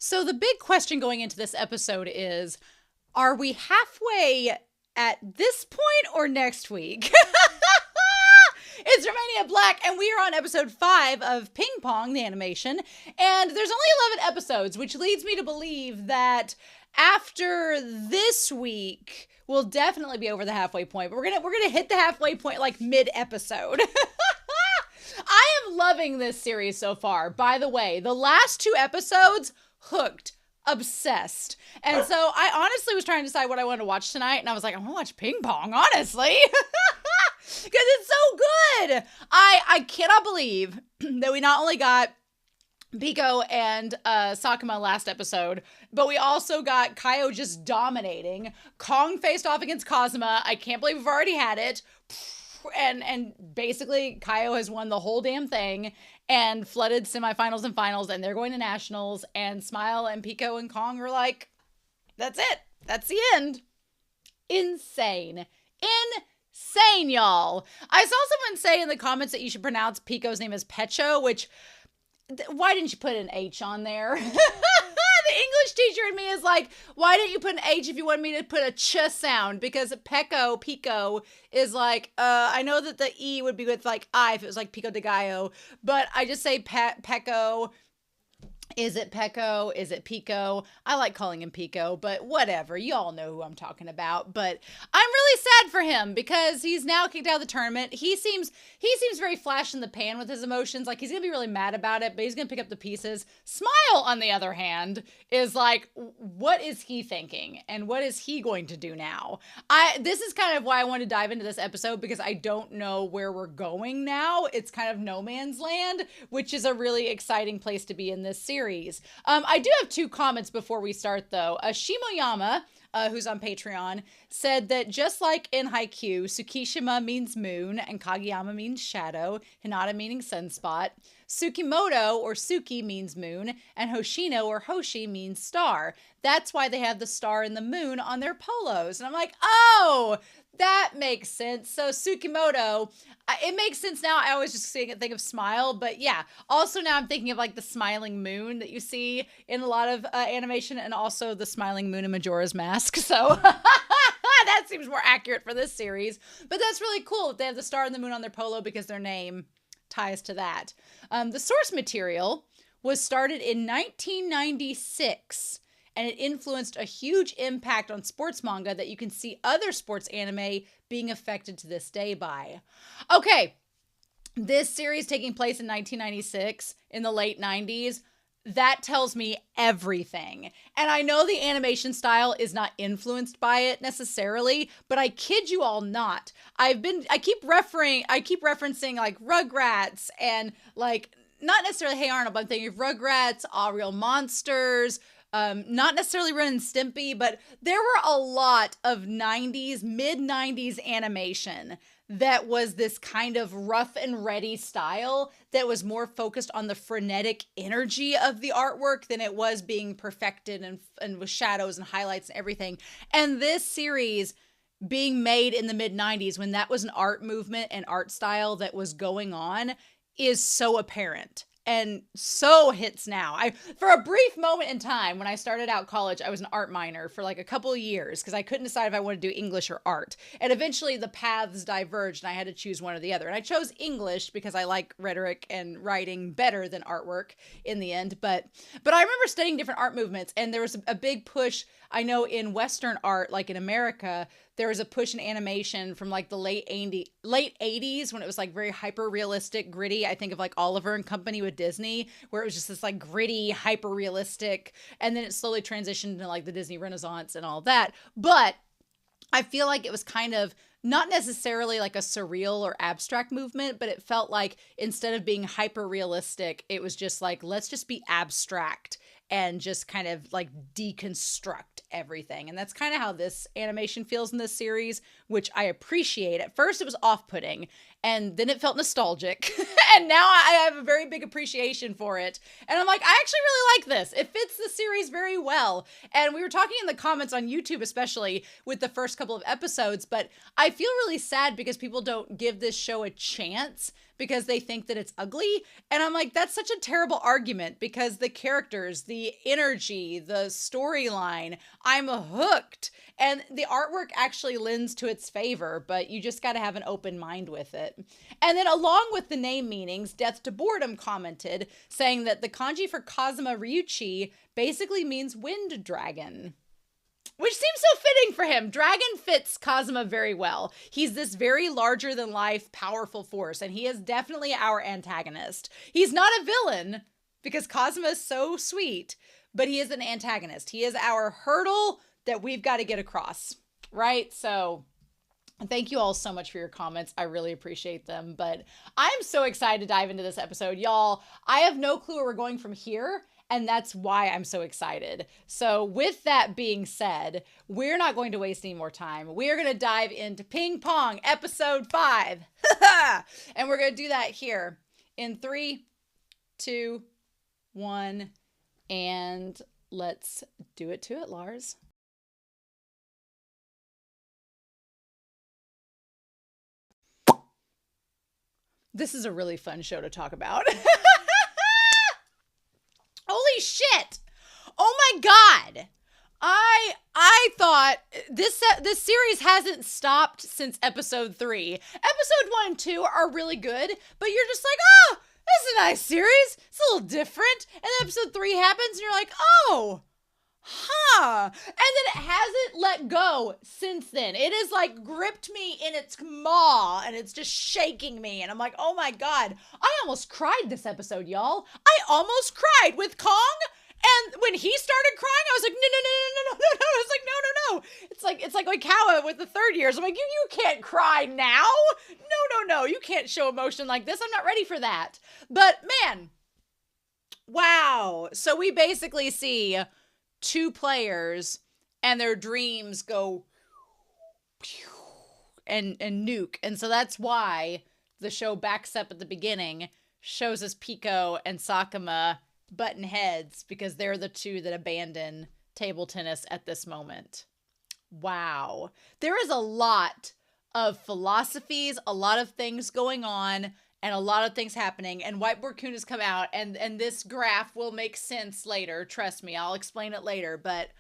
So the big question going into this episode is, are we halfway at this point or next week? It's Romania Black, and we are on episode 5 of Ping Pong, the animation, and there's only 11 episodes, which leads me to believe that after this week, we'll definitely be over the halfway point, but we're gonna hit the halfway point like mid-episode. I am loving this series so far. By the way, the last 2 episodes, hooked, obsessed. And so I honestly was trying to decide what I wanted to watch tonight, and I was like, I want to watch Ping Pong, honestly. Because it's so good. I cannot believe that we not only got Pico and Sakuma last episode, but we also got Kaio just dominating. Kong faced off against Kazama. I can't believe we've already had it. And basically Kaio has won the whole damn thing and flooded semifinals and finals, and they're going to nationals, and Smile and Pico and Kong are like, that's it. That's the end. Insane, y'all. I saw someone say in the comments that you should pronounce Pico's name as Pecho, which, why didn't you put an H on there? The English teacher in me is like, why didn't you put an H if you wanted me to put a ch sound? Because Pico is like, I know that the E would be with like I if it was like Pico de Gallo, but I just say Pecco. Is it Pecco? Is it Pico? I like calling him Pico, but whatever. You all know who I'm talking about. But I'm really sad for him because he's now kicked out of the tournament. He seems very flash in the pan with his emotions. Like, he's going to be really mad about it, but he's going to pick up the pieces. Smile, on the other hand, is like, what is he thinking? And what is he going to do now? This is kind of why I want to dive into this episode, because I don't know where we're going now. It's kind of no man's land, which is a really exciting place to be in this series. I do have 2 comments before we start, though. Shimoyama, who's on Patreon, said that just like in Haikyuu, Tsukishima means moon and Kageyama means shadow, Hinata meaning sunspot. Tsukimoto, or Suki, means moon, and Hoshino, or Hoshi, means star. That's why they have the star and the moon on their polos. And I'm like, oh, that makes sense. So Tsukimoto, it makes sense now. I always just think of Smile, but yeah. Also now I'm thinking of like the smiling moon that you see in a lot of animation, and also the smiling moon in Majora's Mask. So that seems more accurate for this series. But that's really cool. They have the star and the moon on their polo because their name ties to that. The source material was started in 1996, and it influenced a huge impact on sports manga that you can see other sports anime being affected to this day by. Okay, this series taking place in 1996 in the late 90s, that tells me everything. And I know the animation style is not influenced by it necessarily, but I kid you all not. I keep referencing like Rugrats and like, not necessarily Hey Arnold, but I'm thinking of Rugrats, All Real Monsters, not necessarily Ren and Stimpy, but there were a lot of mid-90s animation that was this kind of rough and ready style that was more focused on the frenetic energy of the artwork than it was being perfected and with shadows and highlights and everything. And this series being made in the mid-90s, when that was an art movement and art style that was going on, is so apparent. And so hits now. For a brief moment in time, when I started out college, I was an art minor for like a couple of years because I couldn't decide if I wanted to do English or art. And eventually the paths diverged and I had to choose one or the other. And I chose English because I like rhetoric and writing better than artwork in the end. But I remember studying different art movements, and there was a big push. I know in Western art, like in America, there was a push in animation from like the late 80s when it was like very hyper realistic, gritty. I think of like Oliver and Company with Disney, where it was just this like gritty, hyper realistic, and then it slowly transitioned into like the Disney Renaissance and all that. But I feel like it was kind of not necessarily like a surreal or abstract movement, but it felt like instead of being hyper realistic, it was just like, let's just be abstract and just kind of like deconstruct everything. And that's kind of how this animation feels in this series, which I appreciate. At first it was off-putting, and then it felt nostalgic. And now I have a very big appreciation for it. And I'm like, I actually really like this. It fits the series very well. And we were talking in the comments on YouTube, especially with the first couple of episodes, but I feel really sad because people don't give this show a chance because they think that it's ugly. And I'm like, that's such a terrible argument because the characters, the energy, the storyline, I'm hooked. And the artwork actually lends to its favor, but you just got to have an open mind with it. And then along with the name meanings, Death to Boredom commented saying that the kanji for Kazama Ryuchi basically means wind dragon. Which seems so fitting for him. Dragon fits Kazama very well. He's this very larger than life, powerful force, and he is definitely our antagonist. He's not a villain because Kazama is so sweet, but he is an antagonist. He is our hurdle that we've got to get across, right? So thank you all so much for your comments. I really appreciate them, but I'm so excited to dive into this episode. Y'all, I have no clue where we're going from here. And that's why I'm so excited. So with that being said, we're not going to waste any more time. We are going to dive into Ping Pong episode 5. And we're going to do that here in 3, 2, 1. And let's do it to it, Lars. This is a really fun show to talk about. Holy shit. Oh my God. I thought this series hasn't stopped since episode 3. Episode 1 and 2 are really good, but you're just like, oh, this is a nice series. It's a little different. And then episode 3 happens and you're like, oh, huh. And then it hasn't let go since then. It has like gripped me in its maw and it's just shaking me. And I'm like, oh my God, I almost cried this episode, y'all. I almost cried with Kong. And when he started crying, I was like, no. I was like, no. It's like Kaio with the third years. I'm like, you can't cry now. No. You can't show emotion like this. I'm not ready for that. But man, wow. So we basically see 2 players and their dreams go and nuke. And so that's why the show backs up at the beginning, shows us Pico and Sakuma button heads because they're the 2 that abandon table tennis at this moment. Wow. There is a lot of philosophies, a lot of things going on, and a lot of things happening. And Whiteboard Kun has come out, and this graph will make sense later. Trust me, I'll explain it later. But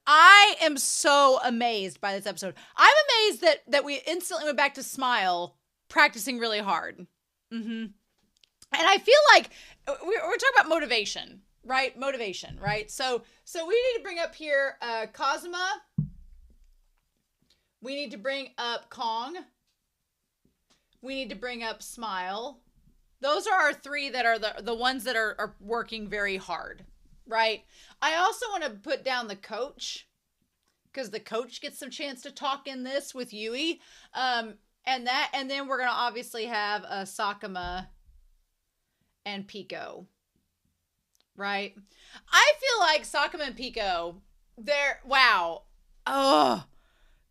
I am so amazed by this episode. I'm amazed that we instantly went back to Smile practicing really hard. And I feel like we're talking about motivation, right? Motivation, right? So we need to bring up here Kazama. We need to bring up Kong. We need to bring up Smile. Those are our 3 that are the ones that are working very hard, right? I also want to put down the coach because the coach gets some chance to talk in this with Yui. And then we're going to obviously have Sakuma and Pico, right? I feel like Sakuma and Pico,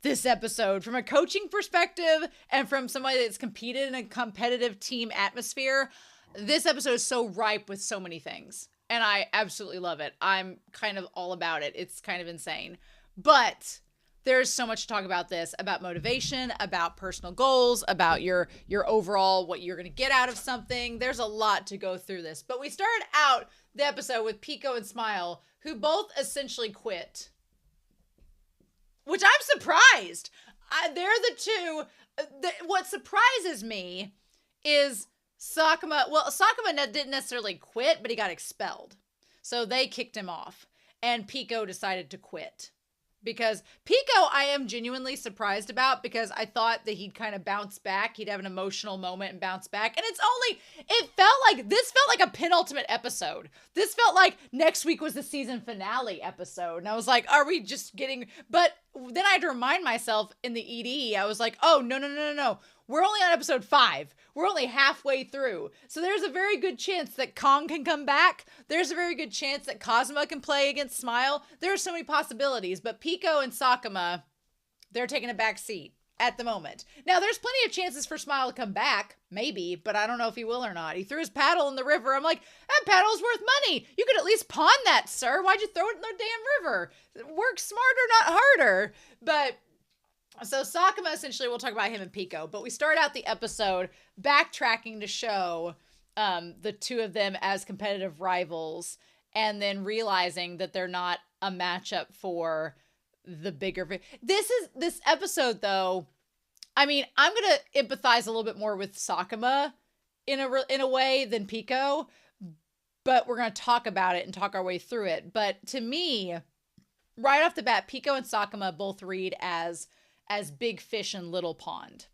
this episode, from a coaching perspective and from somebody that's competed in a competitive team atmosphere, this episode is so ripe with so many things. And I absolutely love it. I'm kind of all about it. It's kind of insane. But there's so much to talk about this, about motivation, about personal goals, about your overall, what you're going to get out of something. There's a lot to go through this. But we started out the episode with Pico and Smile, who both essentially quit. Which I'm surprised. They're the 2. What surprises me is Sakuma. Well, Sakuma didn't necessarily quit, but he got expelled. So they kicked him off. And Pico decided to quit. Because Pico, I am genuinely surprised about because I thought that he'd kind of bounce back. He'd have an emotional moment and bounce back. And this felt like a penultimate episode. This felt like next week was the season finale episode. And I was like, are we just getting, but then I had to remind myself in the ED, I was like, oh, no. We're only on episode 5. We're only halfway through. So there's a very good chance that Kong can come back. There's a very good chance that Kazama can play against Smile. There are so many possibilities, but Pico and Sakuma, they're taking a back seat at the moment. Now, there's plenty of chances for Smile to come back, maybe, but I don't know if he will or not. He threw his paddle in the river. I'm like, that paddle's worth money. You could at least pawn that, sir. Why'd you throw it in the damn river? Work smarter, not harder. But So Sakuma, essentially, we'll talk about him and Pico, but we start out the episode backtracking to show the two of them as competitive rivals, and then realizing that they're not a matchup for the bigger. This episode, though. I mean, I'm gonna empathize a little bit more with Sakuma in a way than Pico, but we're gonna talk about it and talk our way through it. But to me, right off the bat, Pico and Sakuma both read as big fish in little pond,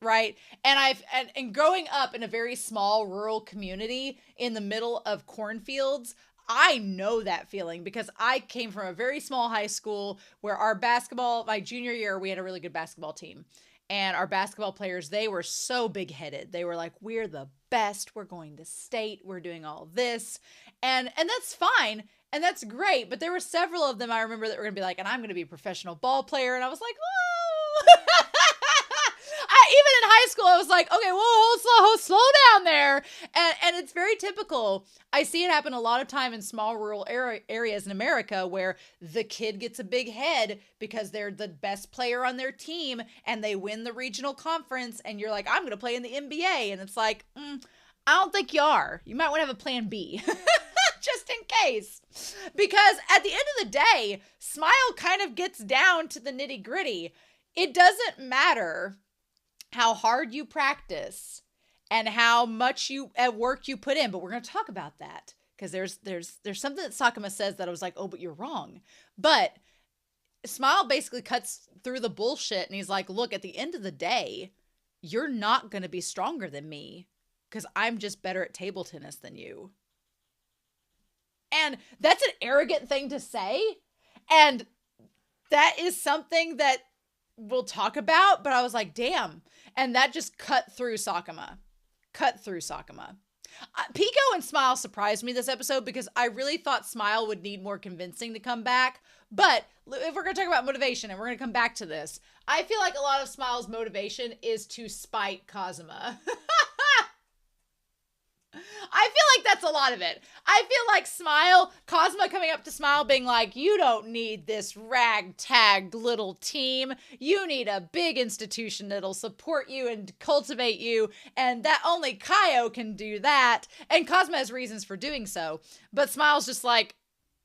right? And growing up in a very small rural community in the middle of cornfields, I know that feeling because I came from a very small high school where my junior year, we had a really good basketball team. And our basketball players, they were so big-headed. They were like, we're the best. We're going to state. We're doing all this. And that's fine. And that's great. But there were several of them I remember that were going to be like, and I'm going to be a professional ball player. And I was like, whoa. Even in high school, I was like, okay, whoa, slow down there. And it's very typical. I see it happen a lot of time in small rural areas in America where the kid gets a big head because they're the best player on their team and they win the regional conference. And you're like, I'm going to play in the NBA. And it's like, I don't think you are. You might want to have a plan B. Just in case. Because at the end of the day, Smile kind of gets down to the nitty gritty. It doesn't matter how hard you practice and how much work you put in, but we're going to talk about that because there's something that Sakuma says that I was like, oh, but you're wrong. But Smile basically cuts through the bullshit and he's like, look, at the end of the day, you're not going to be stronger than me because I'm just better at table tennis than you. And that's an arrogant thing to say. And that is something that we'll talk about, but I was like, damn. And that just cut through Sakuma. Pico and Smile surprised me this episode because I really thought Smile would need more convincing to come back. But if we're going to talk about motivation, and we're going to come back to this, I feel like a lot of Smile's motivation is to spite Kazama. I feel like that's a lot of it. I feel like Kazama coming up to Smile being like, you don't need this ragtag little team. You need a big institution that'll support you and cultivate you. And that only Kaio can do that. And Kazama has reasons for doing so. But Smile's just like,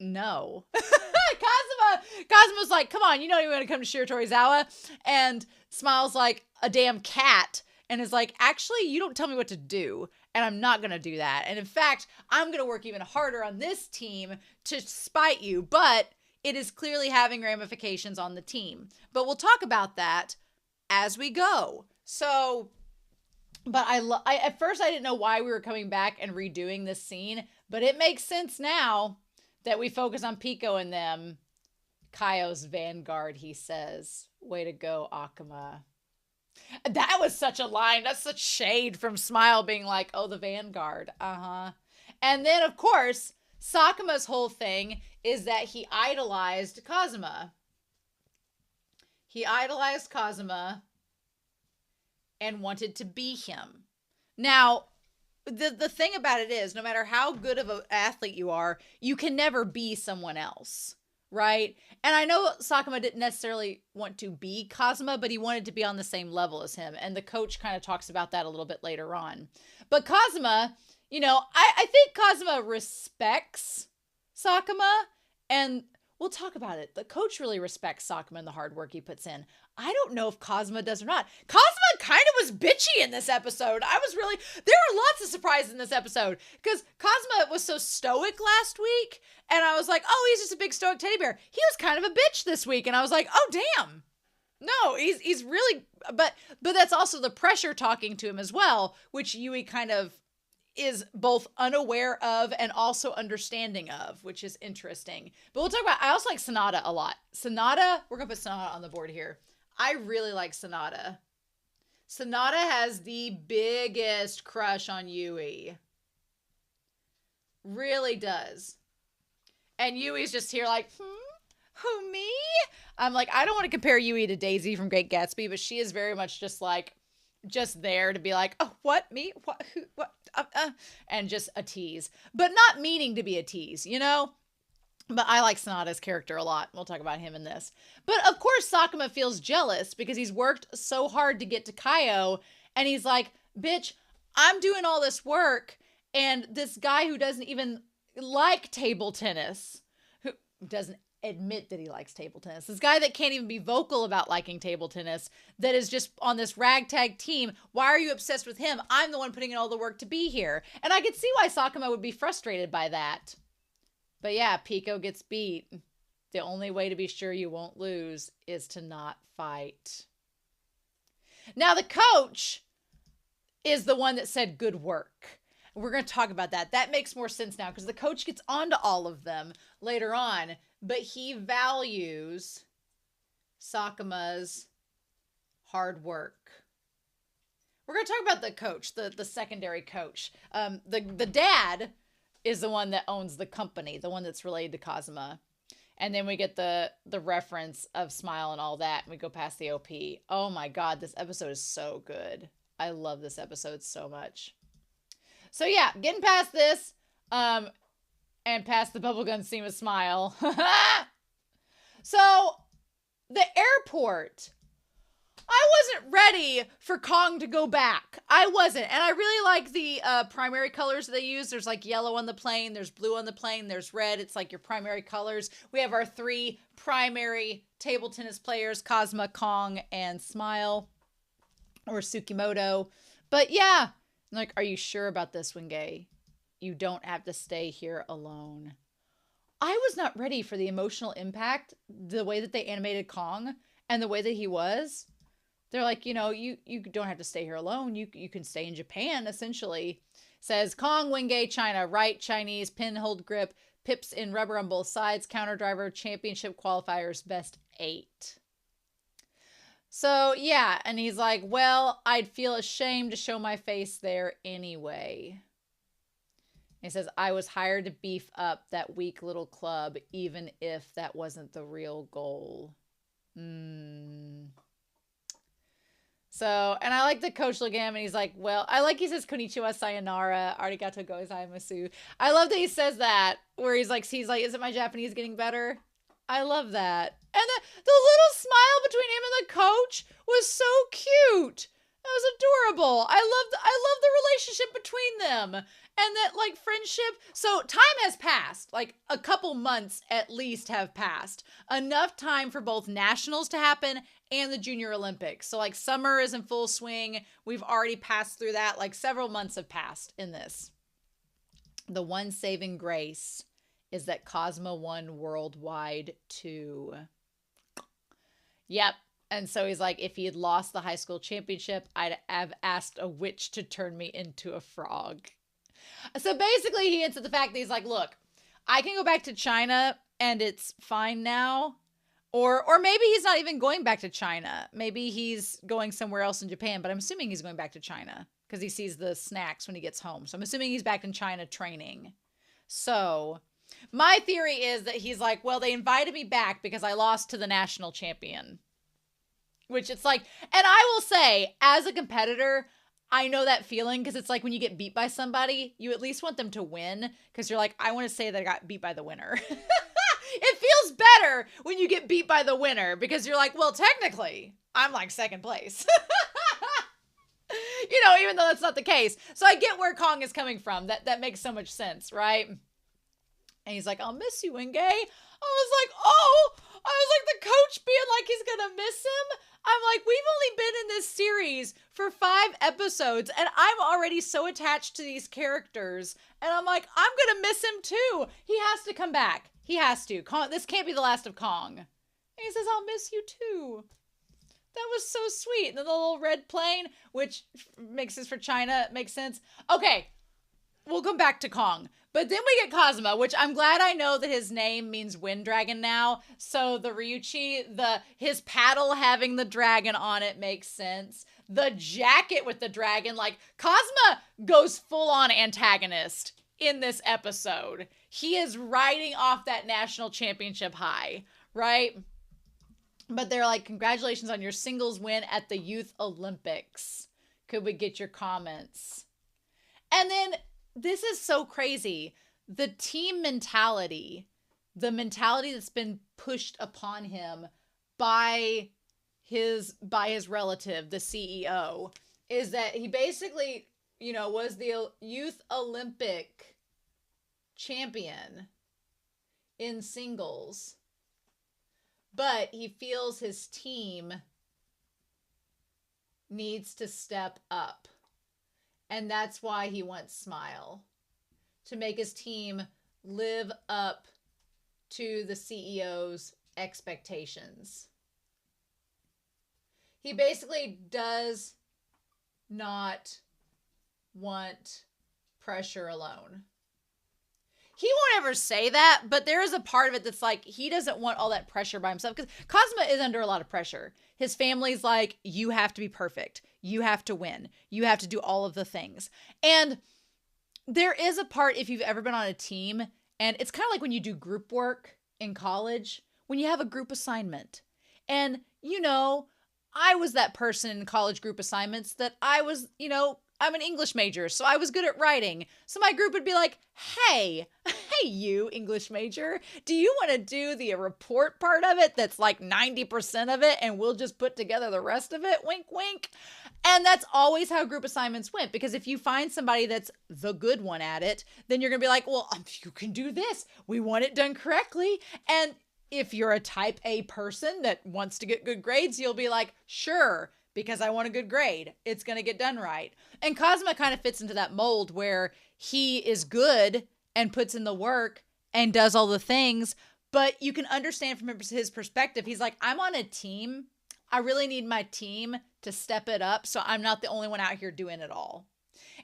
no. Kazuma's like, come on, you don't even want to come to Shiratorizawa. And Smile's like a damn cat. And is like, actually, you don't tell me what to do. And I'm not going to do that. And in fact, I'm going to work even harder on this team to spite you. But it is clearly having ramifications on the team. But we'll talk about that as we go. So, but at first I didn't know why we were coming back and redoing this scene. But it makes sense now that we focus on Pico and them. Kaio's vanguard, he says. Way to go, Akuma. That was such a line. That's such shade from Smile being like, oh, the vanguard. And then, of course, Sakuma's whole thing is that he idolized Kazama. He idolized Kazama and wanted to be him. Now, the thing about it is, no matter how good of an athlete you are, you can never be someone else. Right? And I know Sakuma didn't necessarily want to be Kazama, but he wanted to be on the same level as him. And the coach kind of talks about that a little bit later on. But Kazama, you know, I think Kazama respects Sakuma. And we'll talk about it. The coach really respects Sakuma and the hard work he puts in. I don't know if Kazama does or not. Kazama kind of was bitchy in this episode. There were lots of surprises in this episode because Kazama was so stoic last week. And I was like, oh, he's just a big stoic teddy bear. He was kind of a bitch this week. And I was like, oh, damn. No, he's really, but that's also the pressure talking to him as well, which Yui kind of is both unaware of and also understanding of, which is interesting. But we'll talk about, I also like Sanada a lot. Sanada, we're going to put Sanada on the board here. I really like Sanada. Sanada has the biggest crush on Yui. Really does. And Yui's just here like, who, me? I'm like, I don't want to compare Yui to Daisy from Great Gatsby, but she is very much just like, just there to be like, oh, what, me? What, who, what? And just a tease. But not meaning to be a tease, you know? But I like Sonata's character a lot. We'll talk about him in this. But of course, Sakuma feels jealous because he's worked so hard to get to Kaio. And he's like, bitch, I'm doing all this work. And this guy who doesn't even like table tennis, who doesn't admit that he likes table tennis, this guy that can't even be vocal about liking table tennis, that is just on this ragtag team. Why are you obsessed with him? I'm the one putting in all the work to be here. And I could see why Sakuma would be frustrated by that. But yeah, Pico gets beat. The only way to be sure you won't lose is to not fight. Now, the coach is the one that said good work. We're going to talk about that. That makes more sense now because the coach gets onto all of them later on. But he values Sakuma's hard work. We're going to talk about the coach, the secondary coach. The dad is the one that owns the company, the one that's related to Kazama. And then we get the reference of Smile and all that, and we go past the OP. Oh my God, this episode is so good. I love this episode so much. So yeah, getting past this, and past the bubblegum scene with Smile. So, the airport. I wasn't ready for Kong to go back. I wasn't. And I really like the primary colors that they use. There's like yellow on the plane. There's blue on the plane. There's red. It's like your primary colors. We have our 3 primary table tennis players, Kazama, Kong, and Smile. Or Tsukimoto. But yeah. I'm like, are you sure about this, Wenge? You don't have to stay here alone. I was not ready for the emotional impact, the way that they animated Kong, and the way that he was. They're like, you don't have to stay here alone. You can stay in Japan, essentially. Says, Kong, Wenge, China, right, Chinese, pin, hold, grip, pips in rubber on both sides, counter driver, championship qualifiers, best 8. So, yeah, and he's like, well, I'd feel ashamed to show my face there anyway. He says, I was hired to beef up that weak little club, even if that wasn't the real goal. So, and I like the coach looking at him and he's like, well, I like he says konnichiwa, sayonara, arigato gozaimasu. I love that he says that, where he's like, isn't my Japanese getting better? I love that. And the little smile between him and the coach was so cute. That was adorable. I love the relationship between them. And that, like, friendship. So time has passed. Like, a couple months at least have passed. Enough time for both nationals to happen and the Junior Olympics. So, like, summer is in full swing. We've already passed through that. Like, several months have passed in this. The one saving grace is that Kazama won worldwide too. Yep. And so he's like, if he had lost the high school championship, I'd have asked a witch to turn me into a frog. So basically he hints at the fact that he's like, look, I can go back to China and it's fine now. Or maybe he's not even going back to China. Maybe he's going somewhere else in Japan, but I'm assuming he's going back to China because he sees the snacks when he gets home. So I'm assuming he's back in China training. So my theory is that he's like, well, they invited me back because I lost to the national champion. Which it's like, and I will say, as a competitor, I know that feeling because it's like when you get beat by somebody, you at least want them to win because you're like, I want to say that I got beat by the winner. It feels better when you get beat by the winner because you're like, well, technically, I'm like second place. Even though that's not the case. So I get where Kong is coming from. That makes so much sense, right? And he's like, I'll miss you, Wenge. I was like the coach being like he's going to miss him. I'm like, we've only been in this series for 5 episodes and I'm already so attached to these characters. And I'm like, I'm going to miss him too. He has to come back. He has to. This can't be the last of Kong. And he says, I'll miss you too. That was so sweet. And then the little red plane, which makes this for China, makes sense. Okay, we'll come back to Kong. But then we get Kazama, which I'm glad I know that his name means wind dragon now. So the Ryuchi, his paddle having the dragon on it makes sense. The jacket with the dragon, like Kazama goes full on antagonist in this episode. He is riding off that national championship high, right? But they're like, congratulations on your singles win at the Youth Olympics. Could we get your comments? And then this is so crazy. The team mentality the mentality that's been pushed upon him by his relative, the CEO, is that he basically, was the youth Olympic champion in singles, but he feels his team needs to step up. And that's why he wants Smile, to make his team live up to the CEO's expectations. He basically does not want pressure alone. He won't ever say that, but there is a part of it that's like, he doesn't want all that pressure by himself, because Kazama is under a lot of pressure. His family's like, you have to be perfect. You have to win. You have to do all of the things. And there is a part, if you've ever been on a team, and it's kind of like when you do group work in college, when you have a group assignment. And, I was that person in college group assignments that I was, I'm an English major, so I was good at writing. So my group would be like, hey, you English major, do you want to do the report part of it that's like 90% of it, and we'll just put together the rest of it? Wink, wink. And that's always how group assignments went, because if you find somebody that's the good one at it, then you're going to be like, well, you can do this. We want it done correctly. And if you're a type A person that wants to get good grades, you'll be like, sure, because I want a good grade. It's going to get done right. And Kazama kind of fits into that mold where he is good and puts in the work and does all the things, but you can understand from his perspective. He's like, I'm on a team. I really need my team to step it up, so I'm not the only one out here doing it all.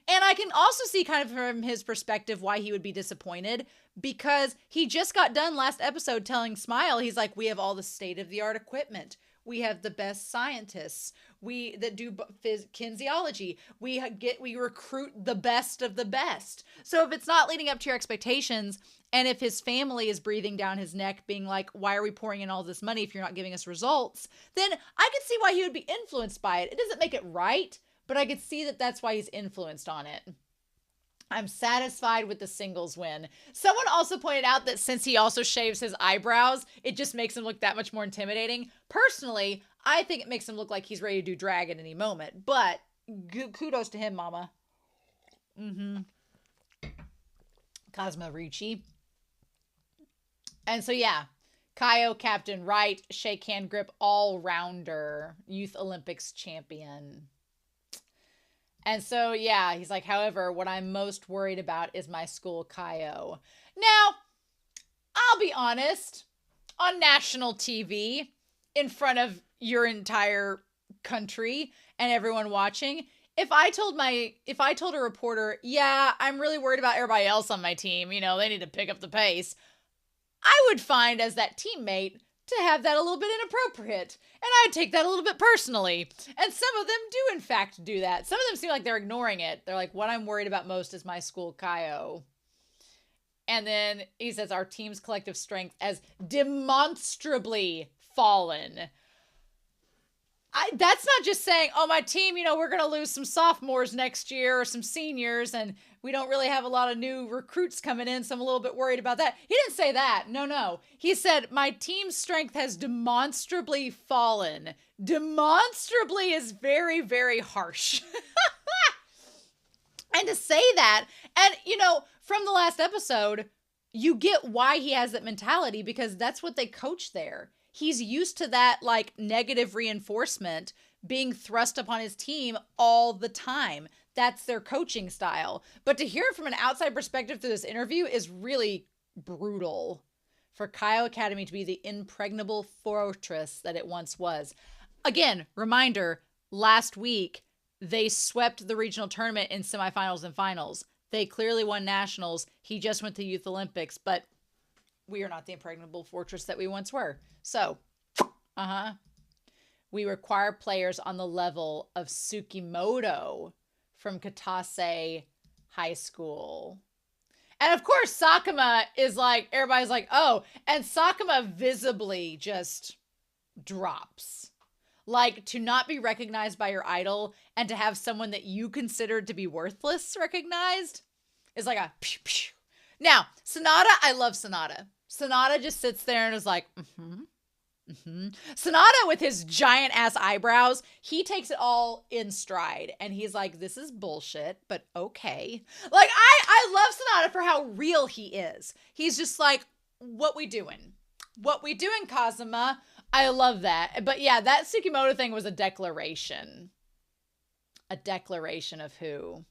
And I can also see kind of from his perspective why he would be disappointed, because he just got done last episode telling Smile, he's like, we have all the state-of-the-art equipment. We have the best scientists. That do kinesiology. We recruit the best of the best. So if it's not leading up to your expectations, and if his family is breathing down his neck, being like, why are we pouring in all this money if you're not giving us results? Then I could see why he would be influenced by it. It doesn't make it right, but I could see that that's why he's influenced on it. I'm satisfied with the singles win. Someone also pointed out that since he also shaves his eyebrows, it just makes him look that much more intimidating. Personally, I think it makes him look like he's ready to do drag at any moment. But kudos to him, mama. Kazama Ricci. And so, yeah. Kaio, captain, right, shake hand grip, all-rounder, Youth Olympics champion. And so, yeah, he's like, however, what I'm most worried about is my school, Kaio. Now, I'll be honest, on national TV, in front of your entire country and everyone watching, if I told a reporter, yeah, I'm really worried about everybody else on my team, they need to pick up the pace, I would find as that teammate to have that a little bit inappropriate. And I'd take that a little bit personally. And some of them do, in fact, do that. Some of them seem like they're ignoring it. They're like, what I'm worried about most is my school, Kaio. And then he says, our team's collective strength has demonstrably fallen. That's not just saying, oh, my team, we're going to lose some sophomores next year or some seniors, and we don't really have a lot of new recruits coming in, so I'm a little bit worried about that. He didn't say that. No. He said, my team's strength has demonstrably fallen. Demonstrably is very, very harsh. And to say that, and, from the last episode, you get why he has that mentality, because that's what they coach there. He's used to that, negative reinforcement being thrust upon his team all the time. That's their coaching style. But to hear it from an outside perspective through this interview is really brutal for Kaio Academy to be the impregnable fortress that it once was. Again, reminder, last week, they swept the regional tournament in semifinals and finals. They clearly won nationals. He just went to Youth Olympics, but we are not the impregnable fortress that we once were. So, we require players on the level of Tsukimoto from Katase High School. And of course, Sakuma is like, everybody's like, oh, and Sakuma visibly just drops. Like, to not be recognized by your idol and to have someone that you considered to be worthless recognized is like a pew, pew. Now, Sonata, I love Sonata. Sonata just sits there and is like, mm-hmm. Mm-hmm. Sonata with his giant ass eyebrows, he takes it all in stride and he's like, this is bullshit, but okay. Like, I love Sonata for how real he is. He's just like, what we doing? What we doing, Kazama? I love that. But yeah, that Tsukimoto thing was a declaration. A declaration of who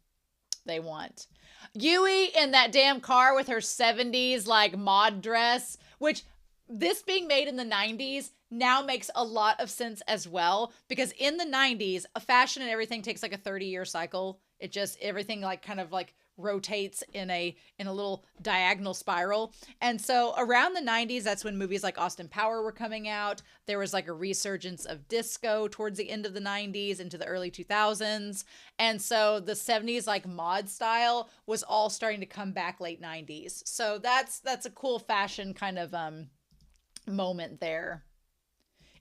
they want. Yui in that damn car with her 70s like mod dress, which this being made in the 90s now makes a lot of sense as well, because in the 90s, a fashion and everything takes like a 30-year cycle. It just, everything like kind of like rotates in a little diagonal spiral. And so around the 90s, that's when movies like Austin Power were coming out. There was like a resurgence of disco towards the end of the 90s into the early 2000s. And so the 70s like mod style was all starting to come back late 90s. So that's a cool fashion kind of moment there.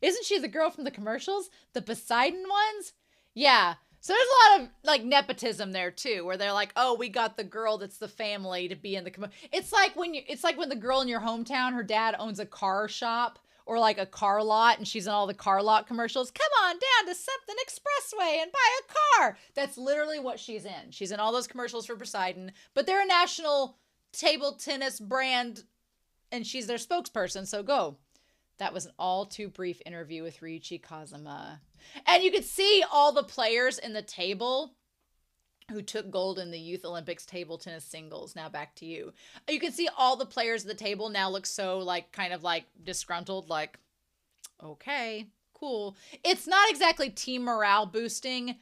Isn't she the girl from the commercials? The Poseidon ones? Yeah. So there's a lot of like nepotism there too, where they're like, oh, we got the girl that's the family to be in the it's like when the girl in your hometown, her dad owns a car shop or like a car lot and she's in all the car lot commercials. Come on down to something expressway and buy a car. That's literally what she's in. She's in all those commercials for Poseidon, but they're a national table tennis brand and she's their spokesperson. So go. That was an all too brief interview with Ryuichi Kazama. And you could see all the players in the table who took gold in the Youth Olympics table tennis singles. Now back to you. You can see all the players at the table now look so like kind of like disgruntled, like, okay, cool. It's not exactly team morale boosting.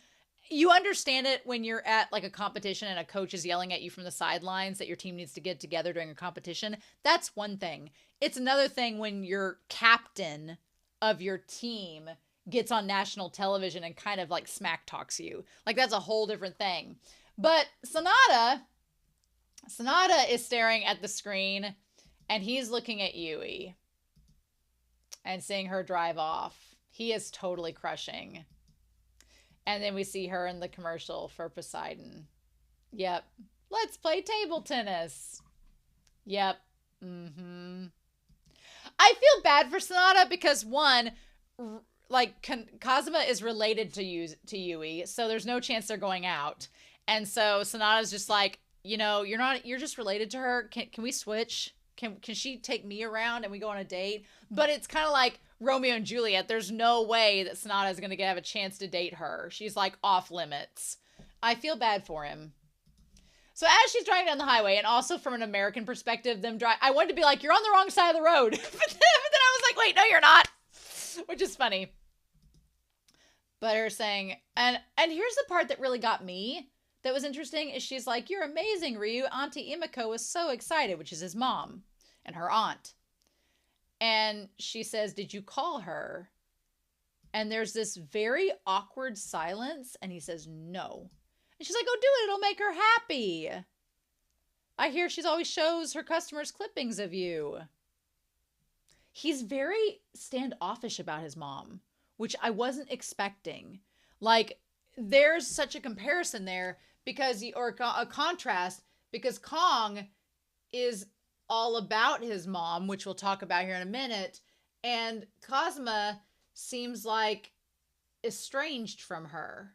You understand it when you're at like a competition and a coach is yelling at you from the sidelines that your team needs to get together during a competition. That's one thing. It's another thing when your captain of your team gets on national television and kind of like smack talks you. Like that's a whole different thing. But Sonata is staring at the screen and he's looking at Yui and seeing her drive off. He is totally crushing. And then we see her in the commercial for Poseidon. Yep. Let's play table tennis. Yep. Mm-hmm. I feel bad for Sonata because one, like Kazama is related to Yui, so there's no chance they're going out. And so Sonata's just like, you're just related to her. Can we switch? Can she take me around and we go on a date? But it's kind of like Romeo and Juliet. There's no way that Sonata is going to have a chance to date her. She's like off limits. I feel bad for him. So as she's driving down the highway, and also from an American perspective, I wanted to be like, you're on the wrong side of the road. but then I was like, wait, no, you're not. Which is funny. But her saying, and here's the part that really got me, that was interesting, is she's like, you're amazing, Ryu. Auntie Imiko was so excited, which is his mom and her aunt. And she says, did you call her? And there's this very awkward silence. And he says, no. And she's like, oh, do it. It'll make her happy. I hear she's always shows her customers clippings of you. He's very standoffish about his mom, which I wasn't expecting. Like, there's such a comparison there or a contrast, because Kong is all about his mom, which we'll talk about here in a minute. And Kazama seems like estranged from her.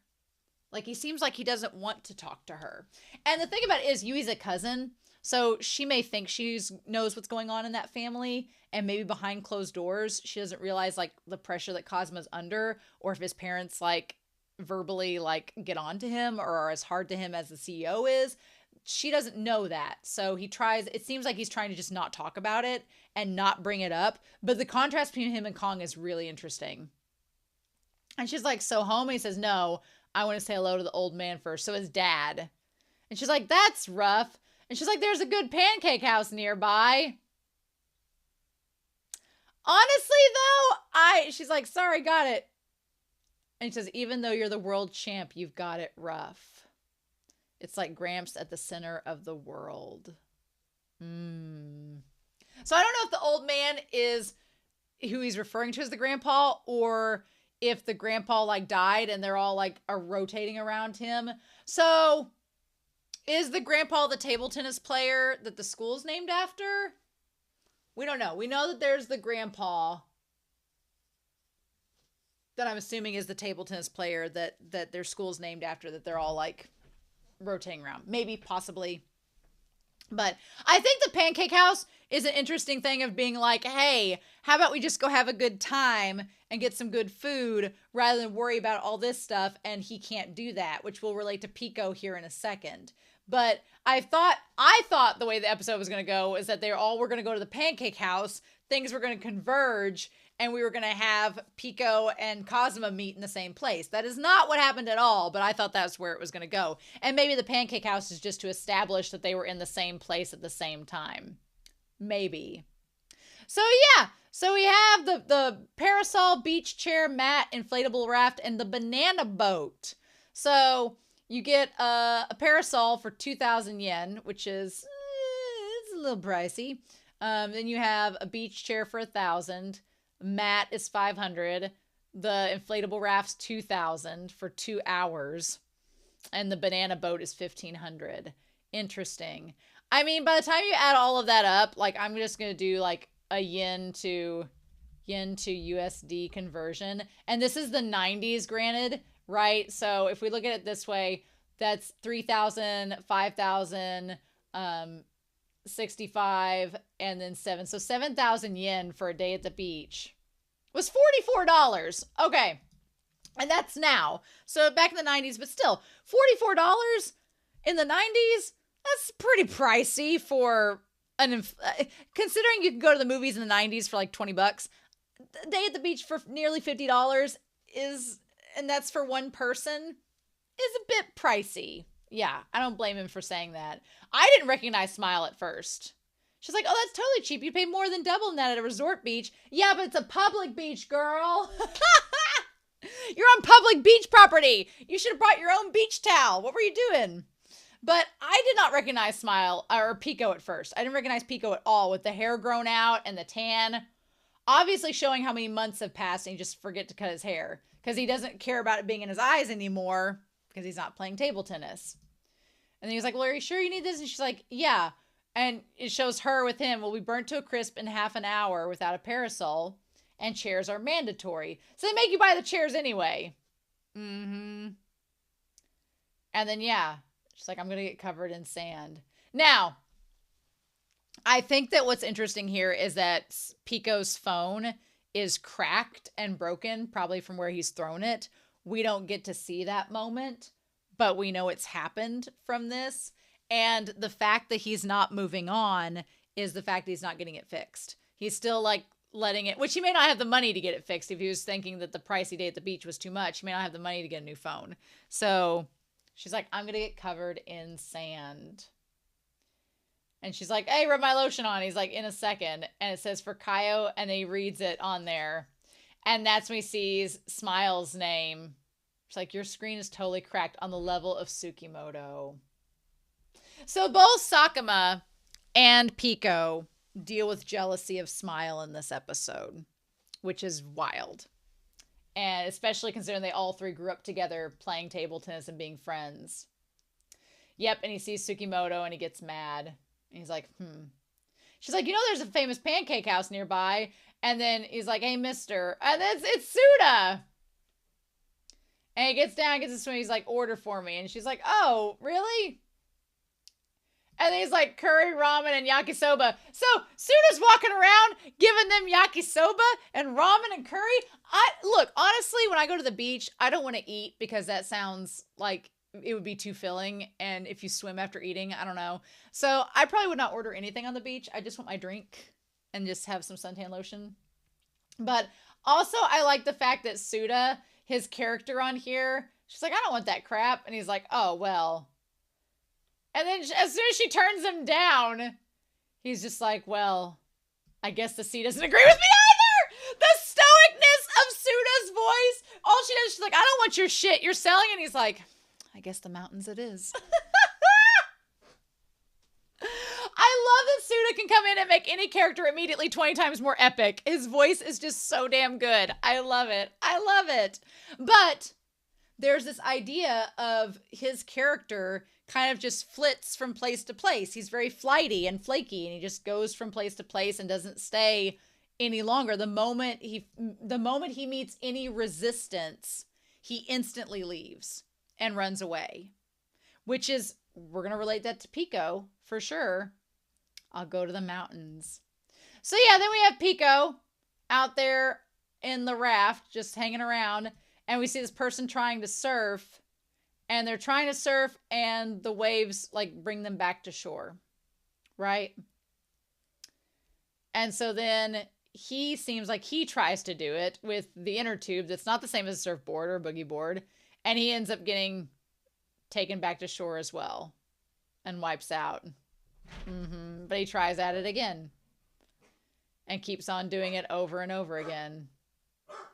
Like he seems like he doesn't want to talk to her. And the thing about it is Yui's a cousin. So she may think she knows what's going on in that family. And maybe behind closed doors, she doesn't realize like the pressure that Cosmo's under, or if his parents like verbally like get on to him or are as hard to him as the CEO is. She doesn't know that. So it seems like he's trying to just not talk about it and not bring it up. But the contrast between him and Kong is really interesting. And she's like, so home? And he says, no, I want to say hello to the old man first. So his dad. And she's like, that's rough. And she's like, there's a good pancake house nearby. Honestly, though, she's like, sorry, got it. And he says, even though you're the world champ, you've got it rough. It's like Gramps at the center of the world. So I don't know if the old man is who he's referring to as the grandpa, or if the grandpa like died and they're all like are rotating around him. So is the grandpa the table tennis player that the school's named after? We don't know. We know that there's the grandpa that I'm assuming is the table tennis player that their school's named after, that they're all like rotating around. Maybe, possibly. But I think the pancake house is an interesting thing of being like, hey, how about we just go have a good time and get some good food rather than worry about all this stuff. And he can't do that, which will relate to Pico here in a second. But I thought the way the episode was going to go is that they all were going to go to the pancake house. Things were going to converge and we were going to have Pico and Kazama meet in the same place. That is not what happened at all, but I thought that's where it was going to go. And maybe the pancake house is just to establish that they were in the same place at the same time. Maybe. So yeah, so we have the parasol, beach chair, mat, inflatable raft, and the banana boat. So you get a parasol for 2,000 yen, which is it's a little pricey. Then you have a beach chair for 1,000. Mat is 500. The inflatable raft's 2,000 for 2 hours. And the banana boat is 1,500. Interesting. I mean, by the time you add all of that up, like I'm just going to do like a yen to USD conversion. And this is the 90s, granted, right? So if we look at it this way, that's 3,000, 5,000, 65, and then 7. So 7,000 yen for a day at the beach was $44. Okay. And that's now. So back in the 90s, but still, $44 in the 90s, that's pretty pricey for considering you can go to the movies in the 90s for like $20. A day at the beach for nearly $50 and that's for one person, is a bit pricey. Yeah, I don't blame him for saying that. I didn't recognize Smile at first. She's like, oh, that's totally cheap. You pay more than double than that at a resort beach. Yeah, but it's a public beach, girl. You're on public beach property. You should have brought your own beach towel. What were you doing? But I did not recognize Smile or Pico at first. I didn't recognize Pico at all with the hair grown out and the tan. Obviously showing how many months have passed and he just forget to cut his hair because he doesn't care about it being in his eyes anymore because he's not playing table tennis. And then he's like, well, are you sure you need this? And she's like, yeah. And it shows her with him. Well, we burnt to a crisp in half an hour without a parasol and chairs are mandatory. So they make you buy the chairs anyway. Mm-hmm. And then, yeah, she's like, I'm going to get covered in sand. Now, I think that what's interesting here is that Pico's phone is cracked and broken, probably from where he's thrown it. We don't get to see that moment, but we know it's happened from this. And the fact that he's not moving on is the fact that he's not getting it fixed. He's still like letting it, which he may not have the money to get it fixed. If he was thinking that the pricey day at the beach was too much, he may not have the money to get a new phone. So she's like, I'm going to get covered in sand. And she's like, hey, rub my lotion on. He's like, in a second. And it says for Kaio, and he reads it on there. And that's when he sees Smile's name. She's like, your screen is totally cracked on the level of Tsukimoto. So both Sakuma and Pico deal with jealousy of Smile in this episode, which is wild. And especially considering they all three grew up together playing table tennis and being friends. Yep, and he sees Tsukimoto and he gets mad. And he's like, She's like, you know there's a famous pancake house nearby. And then he's like, hey, mister. And then it's Suda. And he gets down, gets his swing. He's like, order for me. And she's like, oh, really? And then he's like, curry, ramen, and yakisoba. So Suda's walking around giving them yakisoba and ramen and curry. Look, honestly, when I go to the beach, I don't want to eat because that sounds like it would be too filling. And if you swim after eating, I don't know. So I probably would not order anything on the beach. I just want my drink and just have some suntan lotion. But also, I like the fact that Suda, his character on here, she's like, I don't want that crap. And he's like, oh, well. And then as soon as she turns him down, he's just like, well, I guess the sea doesn't agree with me either. The stoicness of Suda's voice. All she does, she's like, I don't want your shit. You're selling it. And he's like, I guess the mountains it is. I love that Suda can come in and make any character immediately 20 times more epic. His voice is just so damn good. I love it. I love it. But there's this idea of his character kind of just flits from place to place. He's very flighty and flaky, and he just goes from place to place and doesn't stay any longer. The moment he meets any resistance, he instantly leaves and runs away, which is, we're going to relate that to Pico for sure. I'll go to the mountains. So yeah, then we have Pico out there in the raft, just hanging around, and we see this person trying to surf, and they're trying to surf, and the waves like bring them back to shore, right? And so then he seems like he tries to do it with the inner tube that's not the same as a surfboard or a boogie board, and he ends up getting taken back to shore as well and wipes out. But he tries at it again and keeps on doing it over and over again.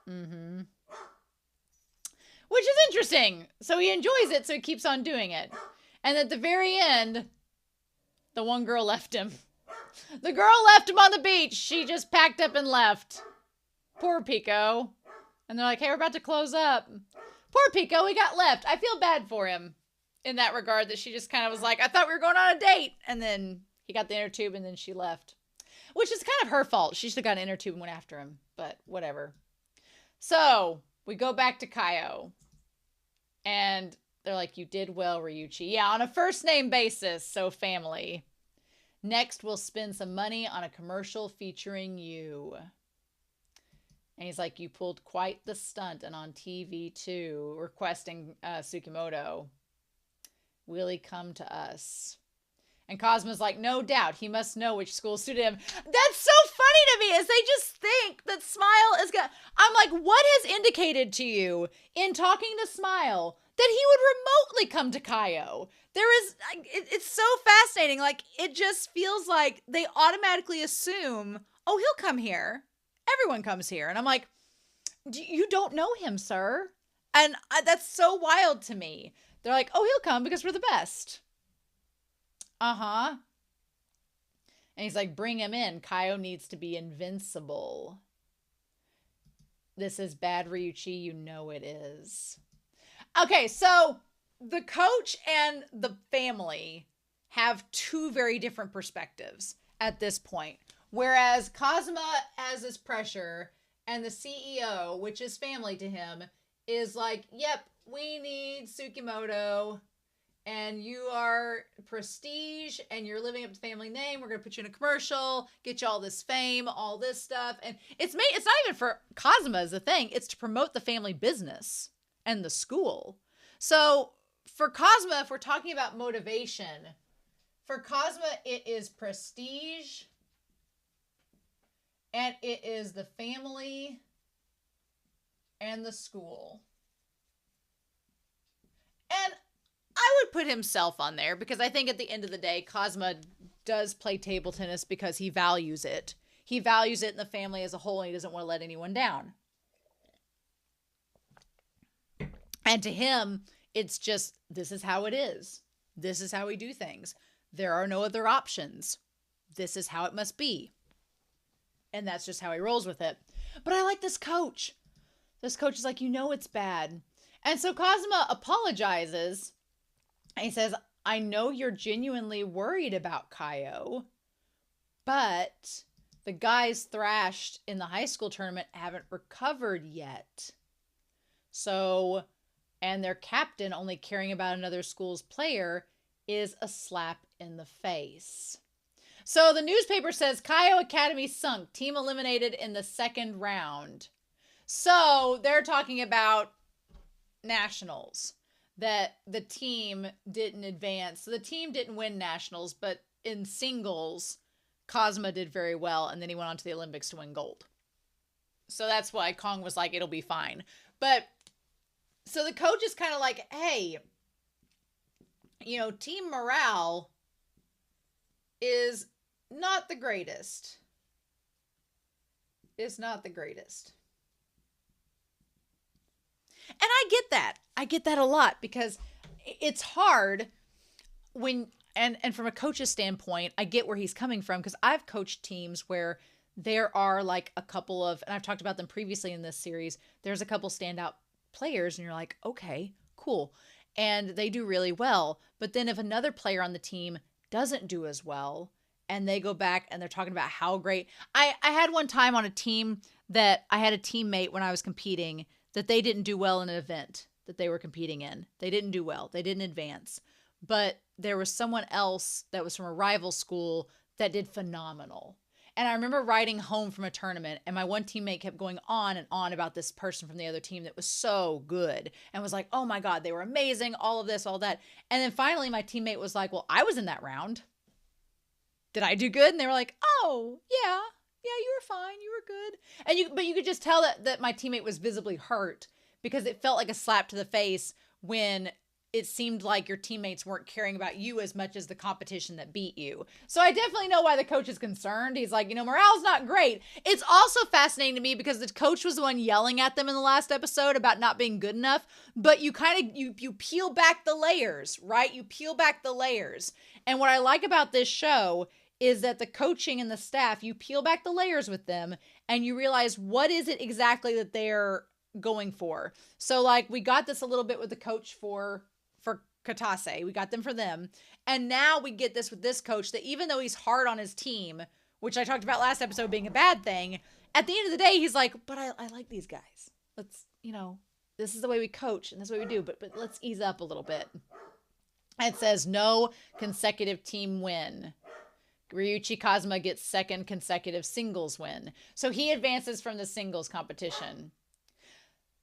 Which is interesting. So he enjoys it, so he keeps on doing it. And at the very end, the one girl left him. The girl left him on the beach. She just packed up and left. Poor Pico. And they're like, hey, we're about to close up. Poor Pico, he got left. I feel bad for him in that regard, that she just kind of was like, I thought we were going on a date. And then he got the inner tube and then she left. Which is kind of her fault. She should have got an inner tube and went after him. But whatever. So we go back to Kaio. And they're like, you did well, Ryuichi. Yeah, on a first name basis. So family. Next, we'll spend some money on a commercial featuring you. And he's like, you pulled quite the stunt and on TV too, requesting Tsukimoto. Will he come to us? And Cosmo's like, no doubt. He must know which school suited him. That's so funny to me, is they just think that Smile is gonna... I'm like, what has indicated to you in talking to Smile that he would remotely come to Kaio? It's so fascinating. Like, it just feels like they automatically assume, oh, he'll come here. Everyone comes here. And I'm like, you don't know him, sir. And that's so wild to me. They're like, oh, he'll come because we're the best. Uh-huh. And he's like, bring him in. Kaio needs to be invincible. This is bad, Ryuichi. You know it is. Okay, so the coach and the family have two very different perspectives at this point. Whereas Kazama has this pressure, and the CEO, which is family to him, is like, yep, we need Tsukimoto, and you are prestige, and you're living up to the family name. We're going to put you in a commercial, get you all this fame, all this stuff. And it's not even for Kazama as a thing. It's to promote the family business and the school. So for Kazama, if we're talking about motivation, for Kazama, it is prestige, and it is the family and the school. And I would put himself on there because I think at the end of the day, Kazama does play table tennis because he values it. He values it in the family as a whole, and he doesn't want to let anyone down. And to him, it's just, this is how it is. This is how we do things. There are no other options. This is how it must be. And that's just how he rolls with it. But I like this coach. This coach is like, you know it's bad. And so Kazama apologizes. And he says, I know you're genuinely worried about Kaio, but the guys thrashed in the high school tournament haven't recovered yet. So, and their captain only caring about another school's player is a slap in the face. So the newspaper says Kaio Academy sunk, team eliminated in the second round. So they're talking about nationals, that the team didn't advance. So the team didn't win nationals, but in singles, Kazama did very well, and then he went on to the Olympics to win gold. So that's why Kong was like, it'll be fine. But so the coach is kind of like, hey, you know, team morale is not the greatest. It's not the greatest. And I get that. I get that a lot because it's hard when, and from a coach's standpoint, I get where he's coming from because I've coached teams where there are like a couple of, and I've talked about them previously in this series, there's a couple standout players and you're like, okay, cool. And they do really well. But then if another player on the team doesn't do as well and they go back and they're talking about how great. I had one time on a team that I had a teammate when I was competing that they didn't do well in an event that they were competing in. They didn't do well. They didn't advance. But there was someone else that was from a rival school that did phenomenal. And I remember riding home from a tournament and my one teammate kept going on and on about this person from the other team that was so good and was like, oh my God, they were amazing, all of this, all that. And then finally my teammate was like, well, I was in that round. Did I do good? And they were like, oh, yeah, you were fine. You were good. But you could just tell that my teammate was visibly hurt because it felt like a slap to the face when it seemed like your teammates weren't caring about you as much as the competition that beat you. So I definitely know why the coach is concerned. He's like, morale's not great. It's also fascinating to me because the coach was the one yelling at them in the last episode about not being good enough. But you kind of, you peel back the layers, right? You peel back the layers. And what I like about this show is that the coaching and the staff, you peel back the layers with them and you realize what is it exactly that they're going for. So like we got this a little bit with the coach for Katase. We got them for them. And now we get this with this coach that even though he's hard on his team, which I talked about last episode being a bad thing, at the end of the day, he's like, but I like these guys. Let's, this is the way we coach and this is the way we do, but let's ease up a little bit. It says no consecutive team win. Ryuichi Kazama gets second consecutive singles win. So he advances from the singles competition.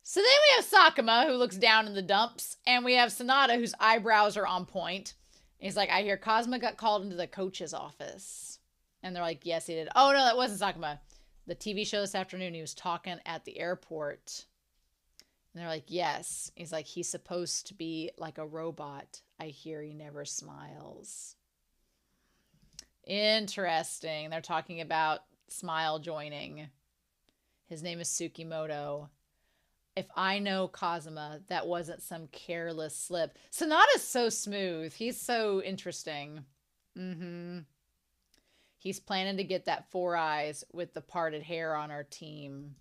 So then we have Sakuma, who looks down in the dumps, and we have Sanada, whose eyebrows are on point. He's like, I hear Kazama got called into the coach's office. And they're like, yes, he did. Oh, no, that wasn't Sakuma. The TV show this afternoon, he was talking at the airport. And they're like, yes. He's like, he's supposed to be like a robot. I hear he never smiles. Interesting. They're talking about Smile joining. His name is Tsukimoto. If I know Kazama, that wasn't some careless slip. Sanada's so smooth. He's so interesting. He's planning to get that 4 eyes with the parted hair on our team.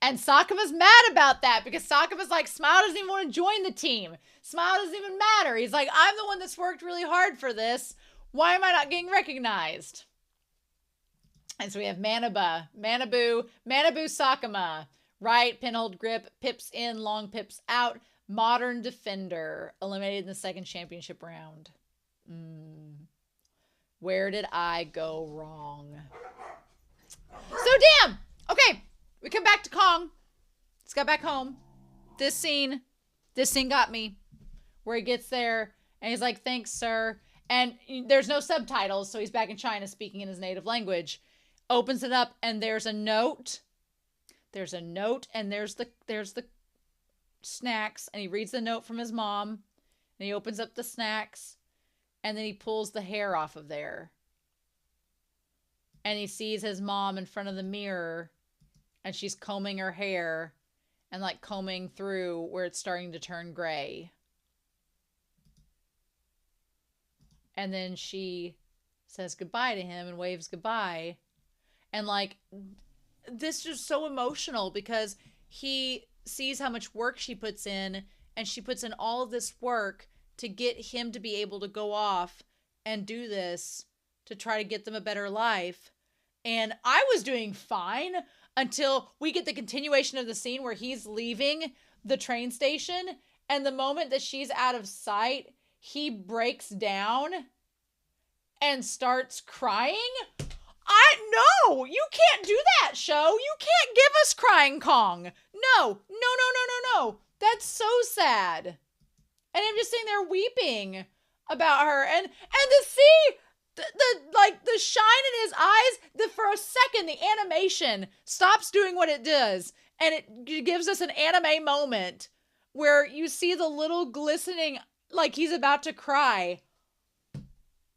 And Sakuma's mad about that because Sakuma's like, Smile doesn't even want to join the team. Smile doesn't even matter. He's like, I'm the one that's worked really hard for this. Why am I not getting recognized? And so we have Manabu Sakuma. Right, pinhold grip, pips in, long pips out. Modern defender, eliminated in the second championship round. Where did I go wrong? So damn! Okay, we come back to Kong. Let's go back home. This scene got me. Where he gets there, and he's like, thanks, sir. And there's no subtitles, so he's back in China speaking in his native language. Opens it up, and there's a note. There's a note and there's the snacks, and he reads the note from his mom and he opens up the snacks and then he pulls the hair off of there and he sees his mom in front of the mirror and she's combing her hair and like combing through where it's starting to turn gray. And then she says goodbye to him and waves goodbye. And like, this is so emotional because he sees how much work she puts in, and she puts in all of this work to get him to be able to go off and do this to try to get them a better life. And I was doing fine until we get the continuation of the scene where he's leaving the train station, and the moment that she's out of sight, he breaks down and starts crying. No, you can't do that, show. You can't give us crying Kong. No. That's so sad. And I'm just sitting there weeping about her. And to see the shine in his eyes, for a second, the animation stops doing what it does. And it gives us an anime moment where you see the little glistening, like he's about to cry.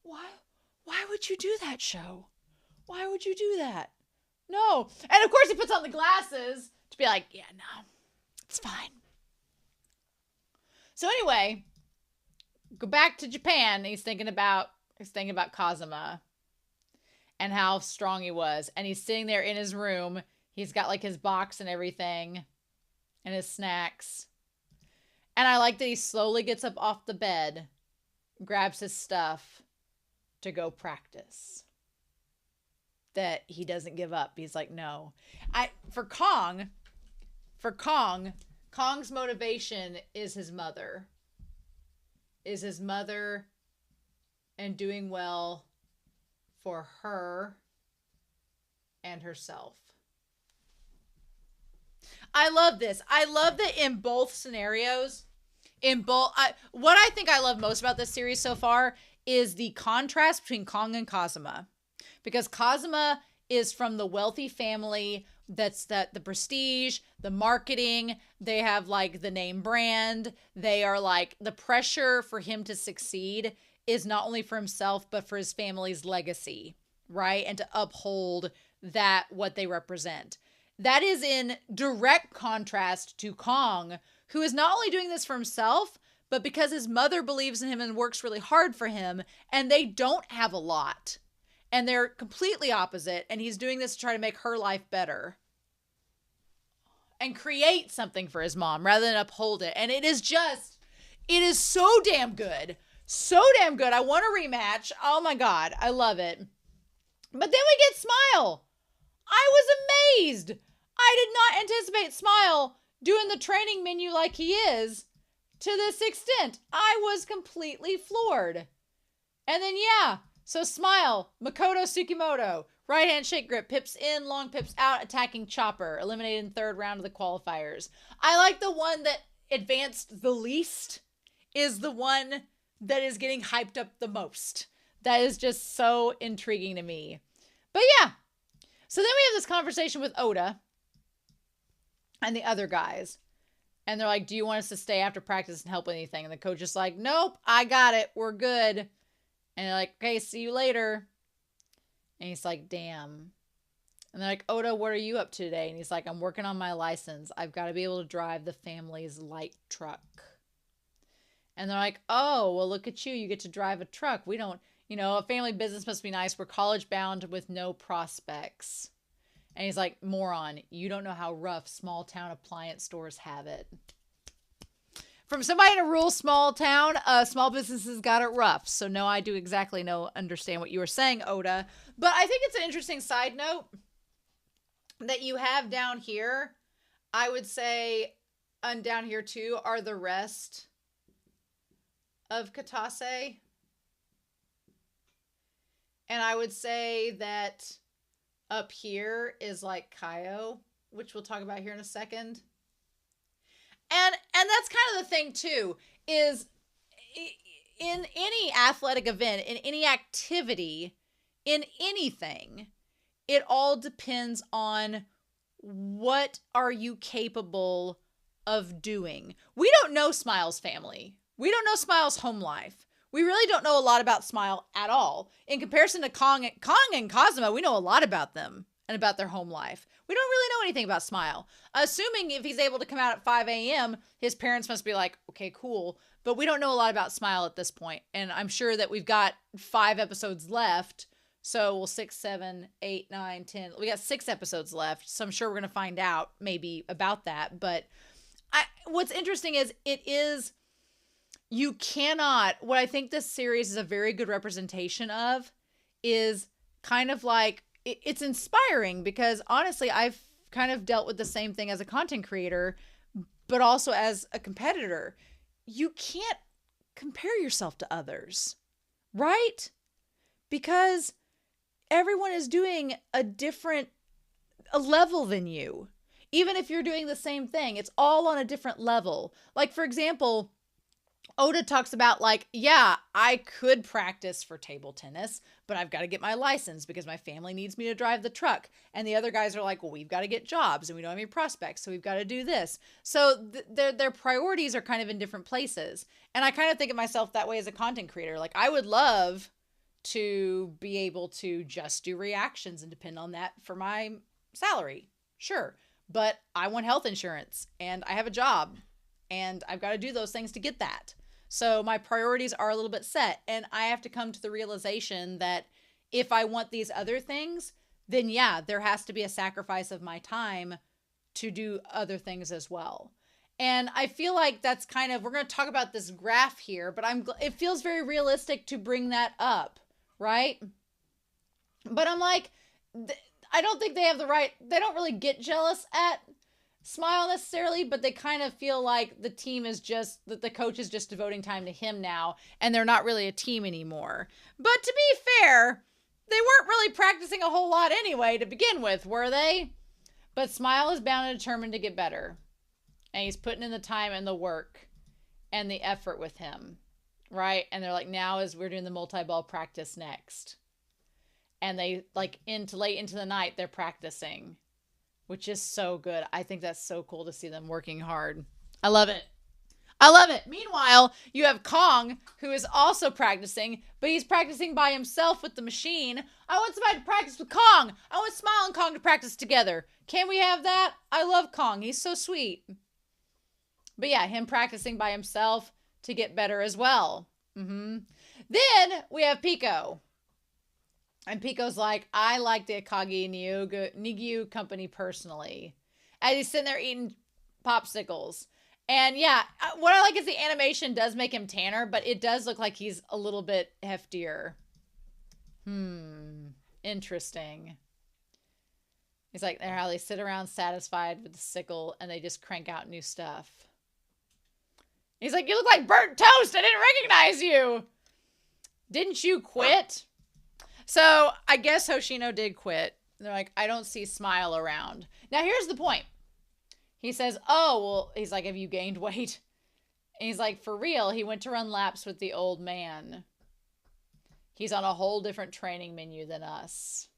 Why would you do that, show? Why would you do that? No. And of course he puts on the glasses to be like, yeah, no, it's fine. So anyway, go back to Japan. He's thinking about Kazama and how strong he was. And he's sitting there in his room. He's got like his box and everything and his snacks. And I like that he slowly gets up off the bed, grabs his stuff to go practice. That he doesn't give up. He's like, no. For Kong, Kong's motivation is his mother. Is his mother and doing well for her and herself. I love this. I love that in both scenarios, what I think I love most about this series so far is the contrast between Kong and Kazama. Because Kazama is from the wealthy family that's the prestige, the marketing, they have like the name brand. They are like, the pressure for him to succeed is not only for himself, but for his family's legacy, right? And to uphold that, what they represent. That is in direct contrast to Kong, who is not only doing this for himself, but because his mother believes in him and works really hard for him, and they don't have a lot. And they're completely opposite, and he's doing this to try to make her life better. And create something for his mom rather than uphold it. And it is so damn good. So damn good. I want a rematch. Oh my God. I love it. But then we get Smile. I was amazed. I did not anticipate Smile doing the training menu like he is to this extent. I was completely floored. And then, yeah. So Smile, Makoto Tsukimoto, right hand shake grip, pips in, long pips out, attacking Chopper, eliminated in third round of the qualifiers. I like the one that advanced the least is the one that is getting hyped up the most. That is just so intriguing to me. But yeah, so then we have this conversation with Oda and the other guys. And they're like, do you want us to stay after practice and help with anything? And the coach is like, nope, I got it. We're good. And they're like, okay, see you later. And he's like, damn. And they're like, Oda, what are you up to today? And he's like, I'm working on my license. I've got to be able to drive the family's light truck. And they're like, oh, well, look at you. You get to drive a truck. We don't, a family business must be nice. We're college bound with no prospects. And he's like, moron, you don't know how rough small town appliance stores have it. From somebody in a rural small town, small businesses got it rough. So no, I do exactly understand what you were saying, Oda. But I think it's an interesting side note that you have down here. I would say, and down here too, are the rest of Katase. And I would say that up here is like Kaio, which we'll talk about here in a second. And that's kind of the thing too, is in any athletic event, in any activity, in anything, it all depends on what are you capable of doing. We don't know Smile's family. We don't know Smile's home life. We really don't know a lot about Smile at all. In comparison to Kong and Kazama, we know a lot about them and about their home life. We don't really know anything about Smile. Assuming if he's able to come out at 5 a.m., his parents must be like, okay, cool. But we don't know a lot about Smile at this point. And I'm sure that we've got 5 episodes left. So we'll 6, 7, 8, 9, 10. We got 6 episodes left. So I'm sure we're going to find out maybe about that. But what's interesting is what I think this series is a very good representation of is kind of like, it's inspiring because honestly, I've kind of dealt with the same thing as a content creator, but also as a competitor. You can't compare yourself to others, right? Because everyone is doing a level than you. Even if you're doing the same thing, it's all on a different level. Like, for example, Oda talks about like, yeah, I could practice for table tennis, but I've got to get my license because my family needs me to drive the truck. And the other guys are like, well, we've got to get jobs and we don't have any prospects, so we've got to do this. So their priorities are kind of in different places. And I kind of think of myself that way as a content creator. Like, I would love to be able to just do reactions and depend on that for my salary. Sure. But I want health insurance and I have a job and I've got to do those things to get that. So my priorities are a little bit set, and I have to come to the realization that if I want these other things, then yeah, there has to be a sacrifice of my time to do other things as well. And I feel like that's kind of, we're going to talk about this graph here, but it feels very realistic to bring that up, right? But I'm like, I don't think they have they don't really get jealous at Smile necessarily, but they kind of feel like the team is just, that the coach is just devoting time to him now, and they're not really a team anymore. But to be fair, they weren't really practicing a whole lot anyway to begin with, were they? But Smile is bound and determined to get better. And he's putting in the time and the work and the effort with him, right? And they're like, now as we're doing the multi-ball practice next. And they, like, late into the night, they're practicing, which is so good. I think that's so cool to see them working hard. I love it. I love it. Meanwhile, you have Kong, who is also practicing, but he's practicing by himself with the machine. I want somebody to practice with Kong. I want Smile and Kong to practice together. Can we have that? I love Kong. He's so sweet. But yeah, him practicing by himself to get better as well. Then we have Pico. And Pico's like, I like the Akagi Nigyu company personally. And he's sitting there eating popsicles. And yeah, what I like is the animation does make him tanner, but it does look like he's a little bit heftier. Interesting. He's like, how they sit around satisfied with the sickle and they just crank out new stuff. He's like, you look like burnt toast. I didn't recognize you. Didn't you quit? So I guess Hoshino did quit. They're like, I don't see Smile around. Now here's the point. He says, oh, well, he's like, have you gained weight? And he's like, for real, he went to run laps with the old man. He's on a whole different training menu than us.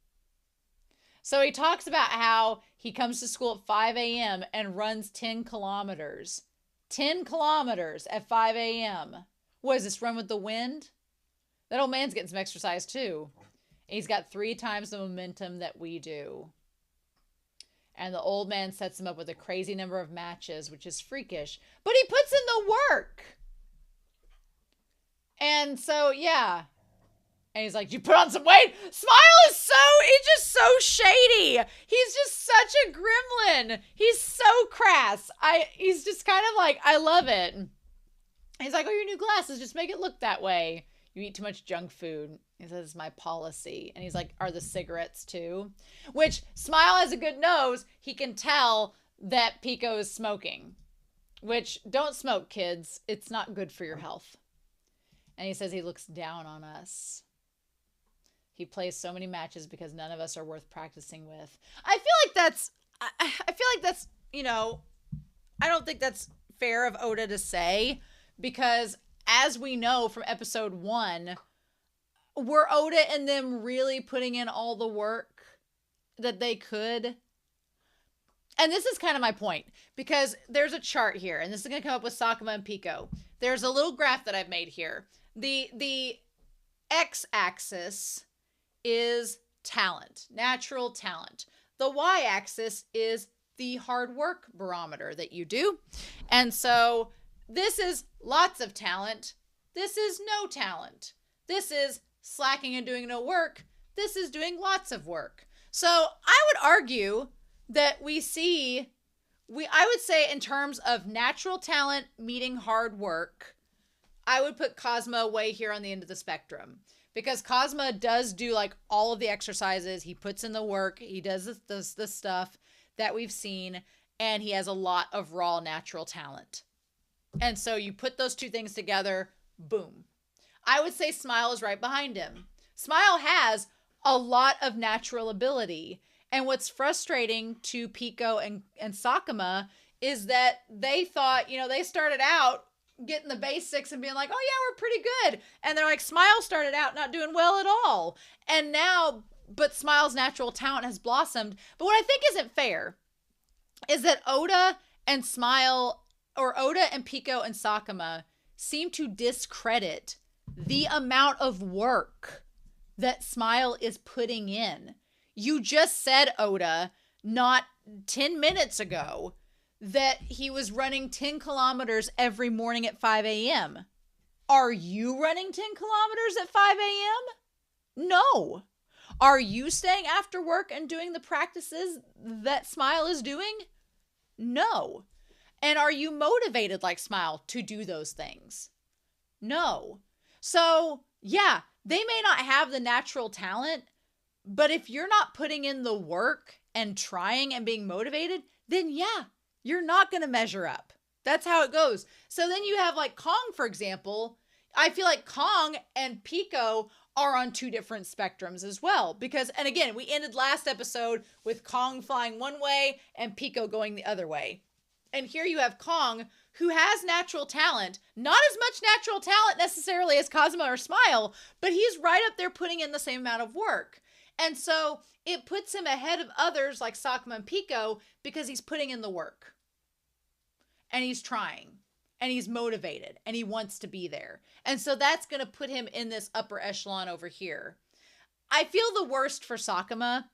So he talks about how he comes to school at 5 a.m. and runs 10 kilometers. 10 kilometers at 5 a.m. What is this, run with the wind? That old man's getting some exercise too. And he's got 3 times the momentum that we do. And the old man sets him up with a crazy number of matches, which is freakish. But he puts in the work. And so, yeah. And he's like, you put on some weight? Smile is he's just so shady. He's just such a gremlin. He's so crass. He's just kind of like, I love it. He's like, oh, your new glasses just make it look that way. You eat too much junk food. He says, it's my policy. And he's like, are the cigarettes too? Which, Smile has a good nose. He can tell that Pico is smoking. Which, don't smoke, kids. It's not good for your health. And he says he looks down on us. He plays so many matches because none of us are worth practicing with. I feel like that's, you know, I don't think that's fair of Oda to say, because as we know from episode 1, were Oda and them really putting in all the work that they could? And this is kind of my point, because there's a chart here, and this is going to come up with Sakuma and Pico. There's a little graph that I've made here. The x-axis is talent, natural talent. The y-axis is the hard work barometer that you do. And so this is lots of talent. This is no talent. This is slacking and doing no work. This is doing lots of work. So I would argue that I would say in terms of natural talent meeting hard work, I would put Kazama way here on the end of the spectrum. Because Kazama does do like all of the exercises. He puts in the work. He does the stuff that we've seen. And he has a lot of raw natural talent. And so you put those two things together, boom. I would say Smile is right behind him. Smile has a lot of natural ability. And what's frustrating to Pico and Sakuma is that they thought, you know, they started out getting the basics and being like, oh yeah, we're pretty good. And they're like, Smile started out not doing well at all. And now, but Smile's natural talent has blossomed. But what I think isn't fair is that Oda and Pico and Sakuma seem to discredit the amount of work that Smile is putting in. You just said, Oda, not 10 minutes ago, that he was running 10 kilometers every morning at 5 a.m. Are you running 10 kilometers at 5 a.m.? No. Are you staying after work and doing the practices that Smile is doing? No. And are you motivated like Smile to do those things? No. So, yeah, they may not have the natural talent, but if you're not putting in the work and trying and being motivated, then yeah, you're not going to measure up. That's how it goes. So then you have like Kong, for example. I feel like Kong and Pico are on two different spectrums as well. Because, and again, we ended last episode with Kong flying one way and Pico going the other way. And here you have Kong, who has natural talent, not as much natural talent necessarily as Kazama or Smile, but he's right up there putting in the same amount of work. And so it puts him ahead of others like Sakuma and Pico because he's putting in the work. And he's trying. And he's motivated. And he wants to be there. And so that's going to put him in this upper echelon over here. I feel the worst for Sakuma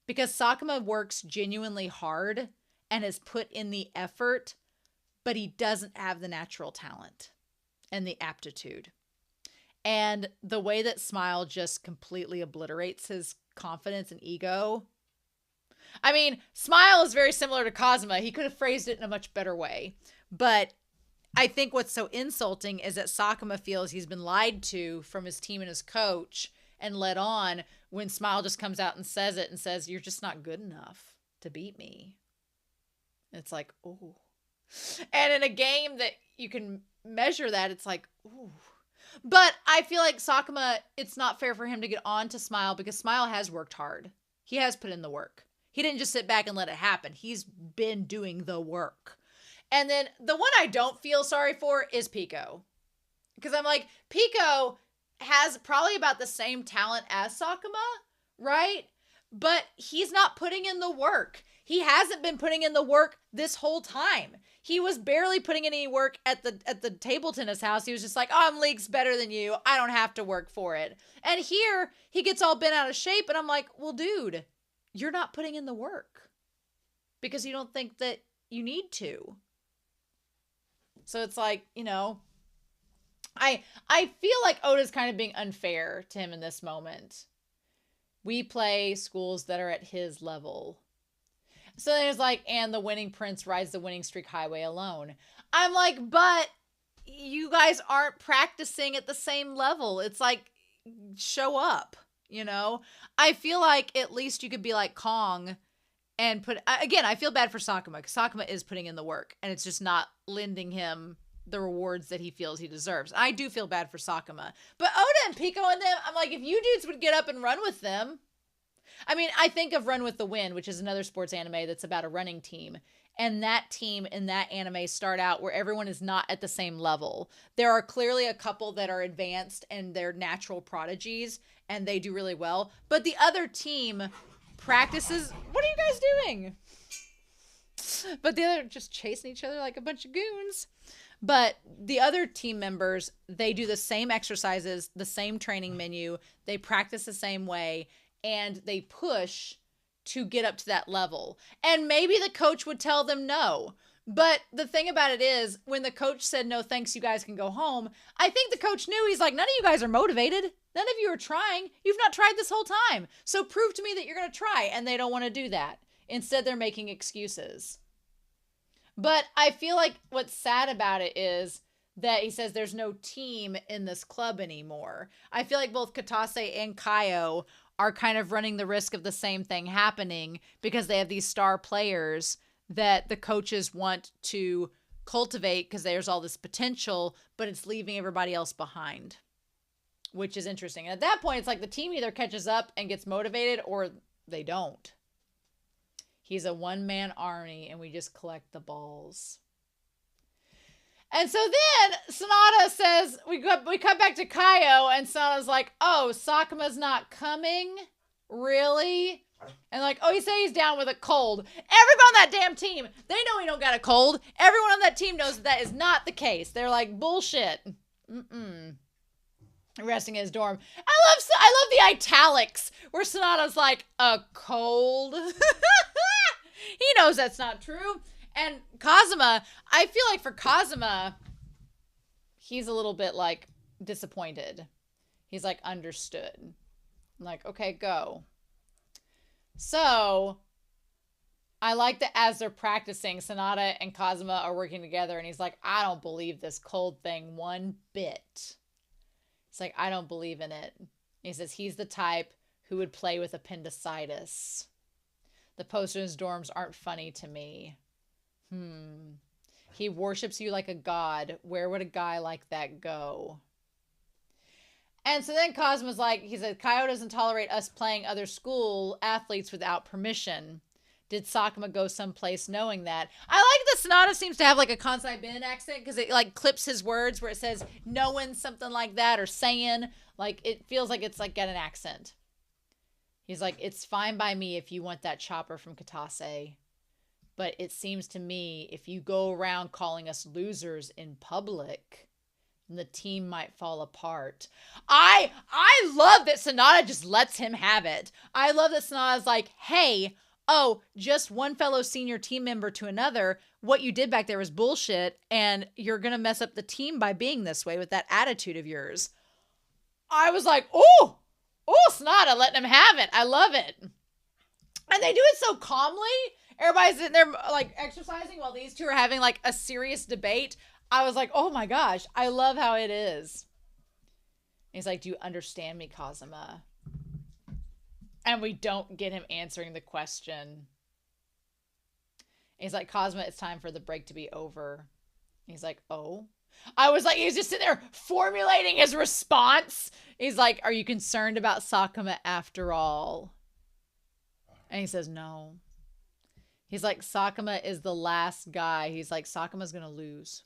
because Sakuma works genuinely hard and has put in the effort, but he doesn't have the natural talent and the aptitude. And the way that Smile just completely obliterates his confidence and ego. I mean, Smile is very similar to Kazama. He could have phrased it in a much better way. But I think what's so insulting is that Sakuma feels he's been lied to from his team and his coach and led on when Smile just comes out and says it and says, you're just not good enough to beat me. It's like, ooh. And in a game that you can measure that, it's like, ooh. But I feel like Sakuma, it's not fair for him to get on to Smile because Smile has worked hard. He has put in the work. He didn't just sit back and let it happen. He's been doing the work. And then the one I don't feel sorry for is Pico. Because I'm like, Pico has probably about the same talent as Sakuma, right? But he's not putting in the work. He hasn't been putting in the work this whole time. He was barely putting in any work at the table tennis house. He was just like, oh, I'm leagues better than you. I don't have to work for it. And here, he gets all bent out of shape. And I'm like, well, dude, you're not putting in the work. Because you don't think that you need to. So it's like, you know, I feel like Oda's kind of being unfair to him in this moment. We play schools that are at his level. So there's like, and the winning prince rides the winning streak highway alone. I'm like, but you guys aren't practicing at the same level. It's like, show up, you know? I feel like at least you could be like Kong and put, again, I feel bad for Sakuma because Sakuma is putting in the work and it's just not lending him the rewards that he feels he deserves. I do feel bad for Sakuma. But Oda and Pico and them, I'm like, if you dudes would get up and run with them. I mean, I think of Run with the Wind, which is another sports anime that's about a running team. And that team in that anime start out where everyone is not at the same level. There are clearly a couple that are advanced and they're natural prodigies and they do really well. But the other team practices. What are you guys doing? But the other just chasing each other like a bunch of goons. But the other team members, they do the same exercises, the same training menu. They practice the same way. And they push to get up to that level. And maybe the coach would tell them no. But the thing about it is, when the coach said, no, thanks, you guys can go home, I think the coach knew. He's like, none of you guys are motivated. None of you are trying. You've not tried this whole time. So prove to me that you're going to try. And they don't want to do that. Instead, they're making excuses. But I feel like what's sad about it is that he says there's no team in this club anymore. I feel like both Katase and Kaio are kind of running the risk of the same thing happening because they have these star players that the coaches want to cultivate because there's all this potential, but it's leaving everybody else behind, which is interesting. And at that point, it's like the team either catches up and gets motivated or they don't. He's a one-man army and we just collect the balls. And so then Sonata says, we come back to Kaio, and Sonata's like, oh, Sakuma's not coming? Really? And like, oh, he said he's down with a cold. Everyone on that damn team, they know he don't got a cold. Everyone on that team knows that is not the case. They're like, bullshit. Resting in his dorm. I love the italics where Sonata's like, a cold? He knows that's not true. And Kazama, I feel like for Kazama, he's a little bit like disappointed. He's like, understood. I'm like, okay, go. So I like that as they're practicing, Sanada and Kazama are working together, and he's like, I don't believe this cold thing one bit. It's like, I don't believe in it. He says he's the type who would play with appendicitis. The posters in his dorms aren't funny to me. He worships you like a god. Where would a guy like that go? And so then Cosmo's like, he said, Kaio doesn't tolerate us playing other school athletes without permission. Did Sakuma go someplace knowing that? I like that Sanada seems to have like a Kansai Ben accent because it like clips his words where it says knowing something like that or saying. Like it feels like it's like got an accent. He's like, it's fine by me if you want that chopper from Katase. But it seems to me if you go around calling us losers in public, then the team might fall apart. I love that Sanada just lets him have it. I love that Sanada's like, hey, oh, just one fellow senior team member to another. What you did back there was bullshit, and you're going to mess up the team by being this way with that attitude of yours. I was like, oh, Sanada letting him have it. I love it. And they do it so calmly. Everybody's sitting there like exercising while these two are having like a serious debate. I was like, oh my gosh, I love how it is. And he's like, do you understand me, Kazama? And we don't get him answering the question. He's like, Cosmo, it's time for the break to be over. He's like, oh. I was like, he's just sitting there formulating his response. He's like, are you concerned about Sakuma after all? And he says, no. He's like, Sakuma is the last guy. He's like, Sakuma's going to lose.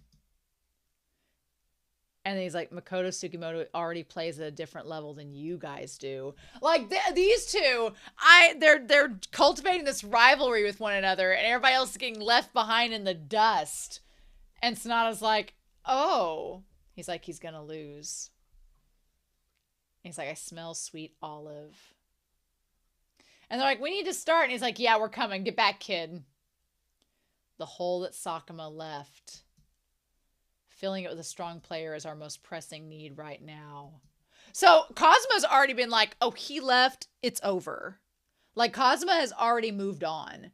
And then he's like, Makoto Tsukimoto already plays at a different level than you guys do. Like these two, they're cultivating this rivalry with one another, and everybody else is getting left behind in the dust. And Sanada's like, oh. He's like, he's gonna lose. He's like, I smell sweet olive. And they're like, we need to start. And he's like, yeah, we're coming. Get back, kid. The hole that Sakuma left. Filling it with a strong player is our most pressing need right now. So Cosmo's already been like, oh, he left. It's over. Like Cosmo has already moved on.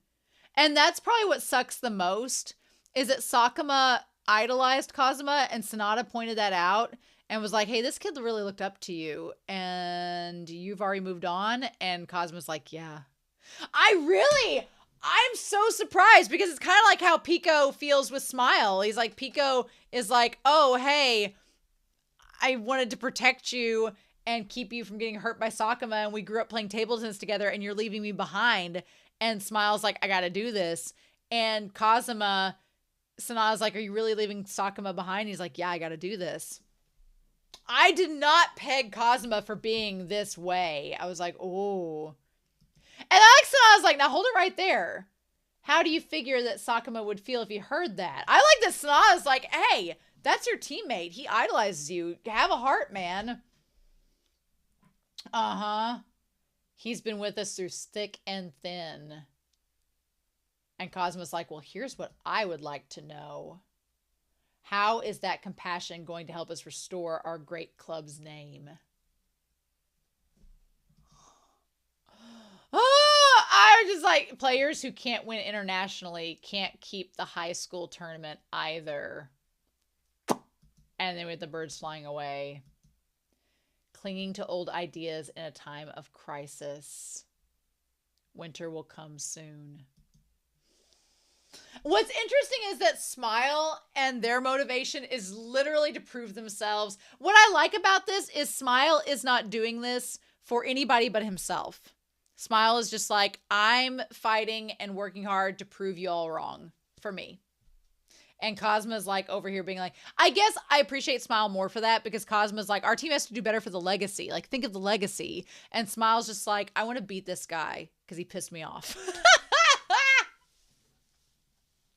And that's probably what sucks the most is that Sakuma idolized Kazama and Sanada pointed that out and was like, hey, this kid really looked up to you and you've already moved on. And Cosmo's like, yeah. I'm so surprised because it's kind of like how Pico feels with Smile. He's like, Pico is like, oh, hey, I wanted to protect you and keep you from getting hurt by Sakuma. And we grew up playing table tennis together and you're leaving me behind. And Smile's like, I got to do this. And Kazama, Sanada's like, are you really leaving Sakuma behind? He's like, yeah, I got to do this. I did not peg Kazama for being this way. I was like, oh. And I was like, now hold it right there. How do you figure that Sakuma would feel if he heard that? I like that Sanada's like, hey, that's your teammate. He idolizes you. Have a heart, man. Uh-huh. He's been with us through thick and thin. And Cosmo's like, well, here's what I would like to know. How is that compassion going to help us restore our great club's name? Oh, I was just like, players who can't win internationally can't keep the high school tournament either. And then with the birds flying away. Clinging to old ideas in a time of crisis. Winter will come soon. What's interesting is that Smile and their motivation is literally to prove themselves. What I like about this is Smile is not doing this for anybody but himself. Smile is just like, I'm fighting and working hard to prove you all wrong for me. And Cosmo's like over here being like, I guess I appreciate Smile more for that because Cosmo's like, our team has to do better for the legacy. Like, think of the legacy. And Smile's just like, I want to beat this guy because he pissed me off.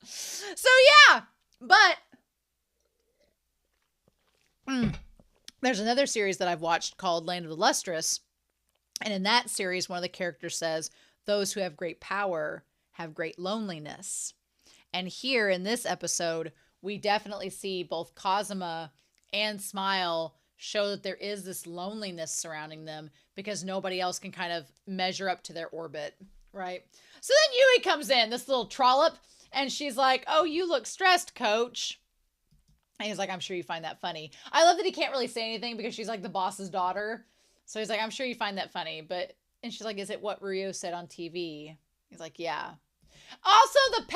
So yeah, but there's another series that I've watched called Land of the Lustrous. And in that series, one of the characters says, those who have great power have great loneliness. And here in this episode, we definitely see both Kazama and Smile show that there is this loneliness surrounding them because nobody else can kind of measure up to their orbit, Right. So then Yui comes in, this little trollop, and she's like, oh, you look stressed, coach. And he's like, I'm sure you find that funny. I love that he can't really say anything because she's like the boss's daughter. So he's like, I'm sure you find that funny. And she's like, is it what Rio said on TV? He's like, yeah. Also, the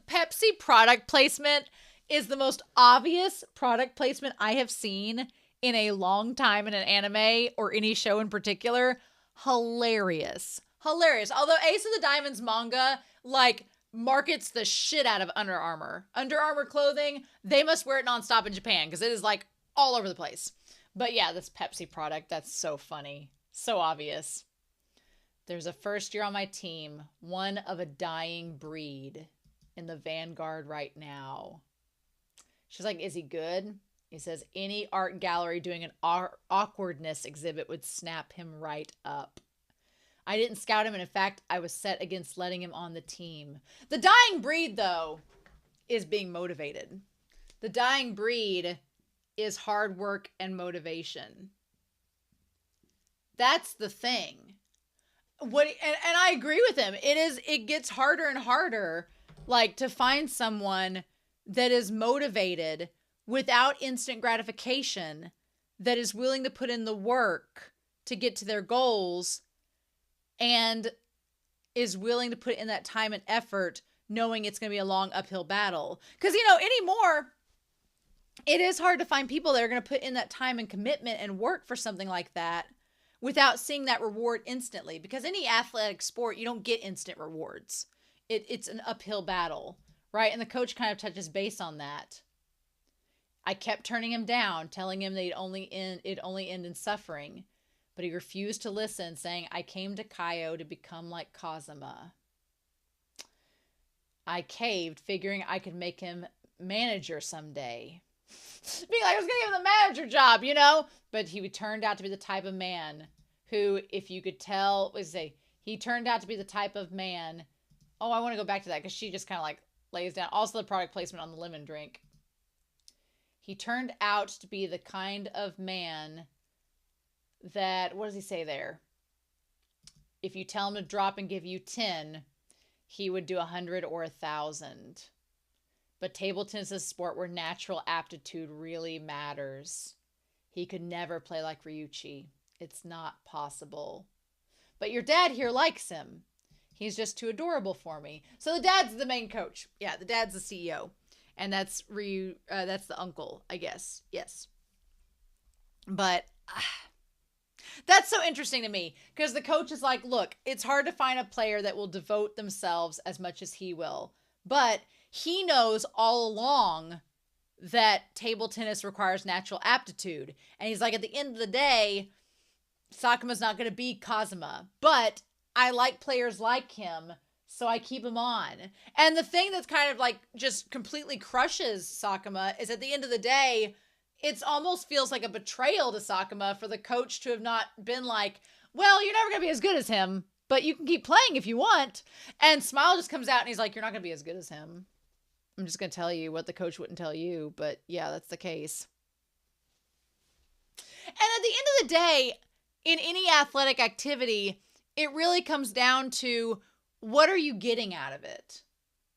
Pepsi product placement is the most obvious product placement I have seen in a long time in an anime or any show in particular. Hilarious. Although Ace of the Diamonds manga, like, markets the shit out of Under Armour. Under Armour clothing, they must wear it nonstop in Japan because it is, like, all over the place. But yeah, this Pepsi product, that's so funny. So obvious. There's a first year on my team, one of a dying breed, in the vanguard right now. She's like, is he good? He says, any art gallery doing an awkwardness exhibit would snap him right up. I didn't scout him, and in fact, I was set against letting him on the team. The dying breed, though, is being motivated. The dying breed is hard work and motivation. That's the thing. And I agree with him. It gets harder and harder, like, to find someone that is motivated without instant gratification, that is willing to put in the work to get to their goals, and is willing to put in that time and effort knowing it's going to be a long uphill battle. Because, anymore, it is hard to find people that are going to put in that time and commitment and work for something like that without seeing that reward instantly. Because any athletic sport, you don't get instant rewards. It's an uphill battle, right? And the coach kind of touches base on that. I kept turning him down, telling him that it'd only end in suffering. But he refused to listen, saying, I came to Kaio to become like Kazama. I caved, figuring I could make him manager someday. Being like, I was going to give him the manager job, But he turned out to be the type of man who, if you could tell, he turned out to be the type of man. Oh, I want to go back to that because she just kind of like lays down. Also the product placement on the lemon drink. He turned out to be the kind of man that, what does he say there? If you tell him to drop and give you 10, he would do 100 or 1,000. But table tennis is a sport where natural aptitude really matters. He could never play like Ryuichi. It's not possible. But your dad here likes him. He's just too adorable for me. So the dad's the main coach. Yeah, the dad's the CEO. And that's that's the uncle, I guess. Yes. But that's so interesting to me because the coach is like, look, it's hard to find a player that will devote themselves as much as he will. But he knows all along that table tennis requires natural aptitude. And he's like, at the end of the day, Sakama's not going to be Kazama. But I like players like him, so I keep him on. And the thing that's kind of like just completely crushes Sakama is at the end of the day, it almost feels like a betrayal to Sakama for the coach to have not been like, well, you're never going to be as good as him, but you can keep playing if you want. And Smile just comes out and he's like, you're not going to be as good as him. I'm just going to tell you what the coach wouldn't tell you, but yeah, that's the case. And at the end of the day, in any athletic activity, it really comes down to what are you getting out of it?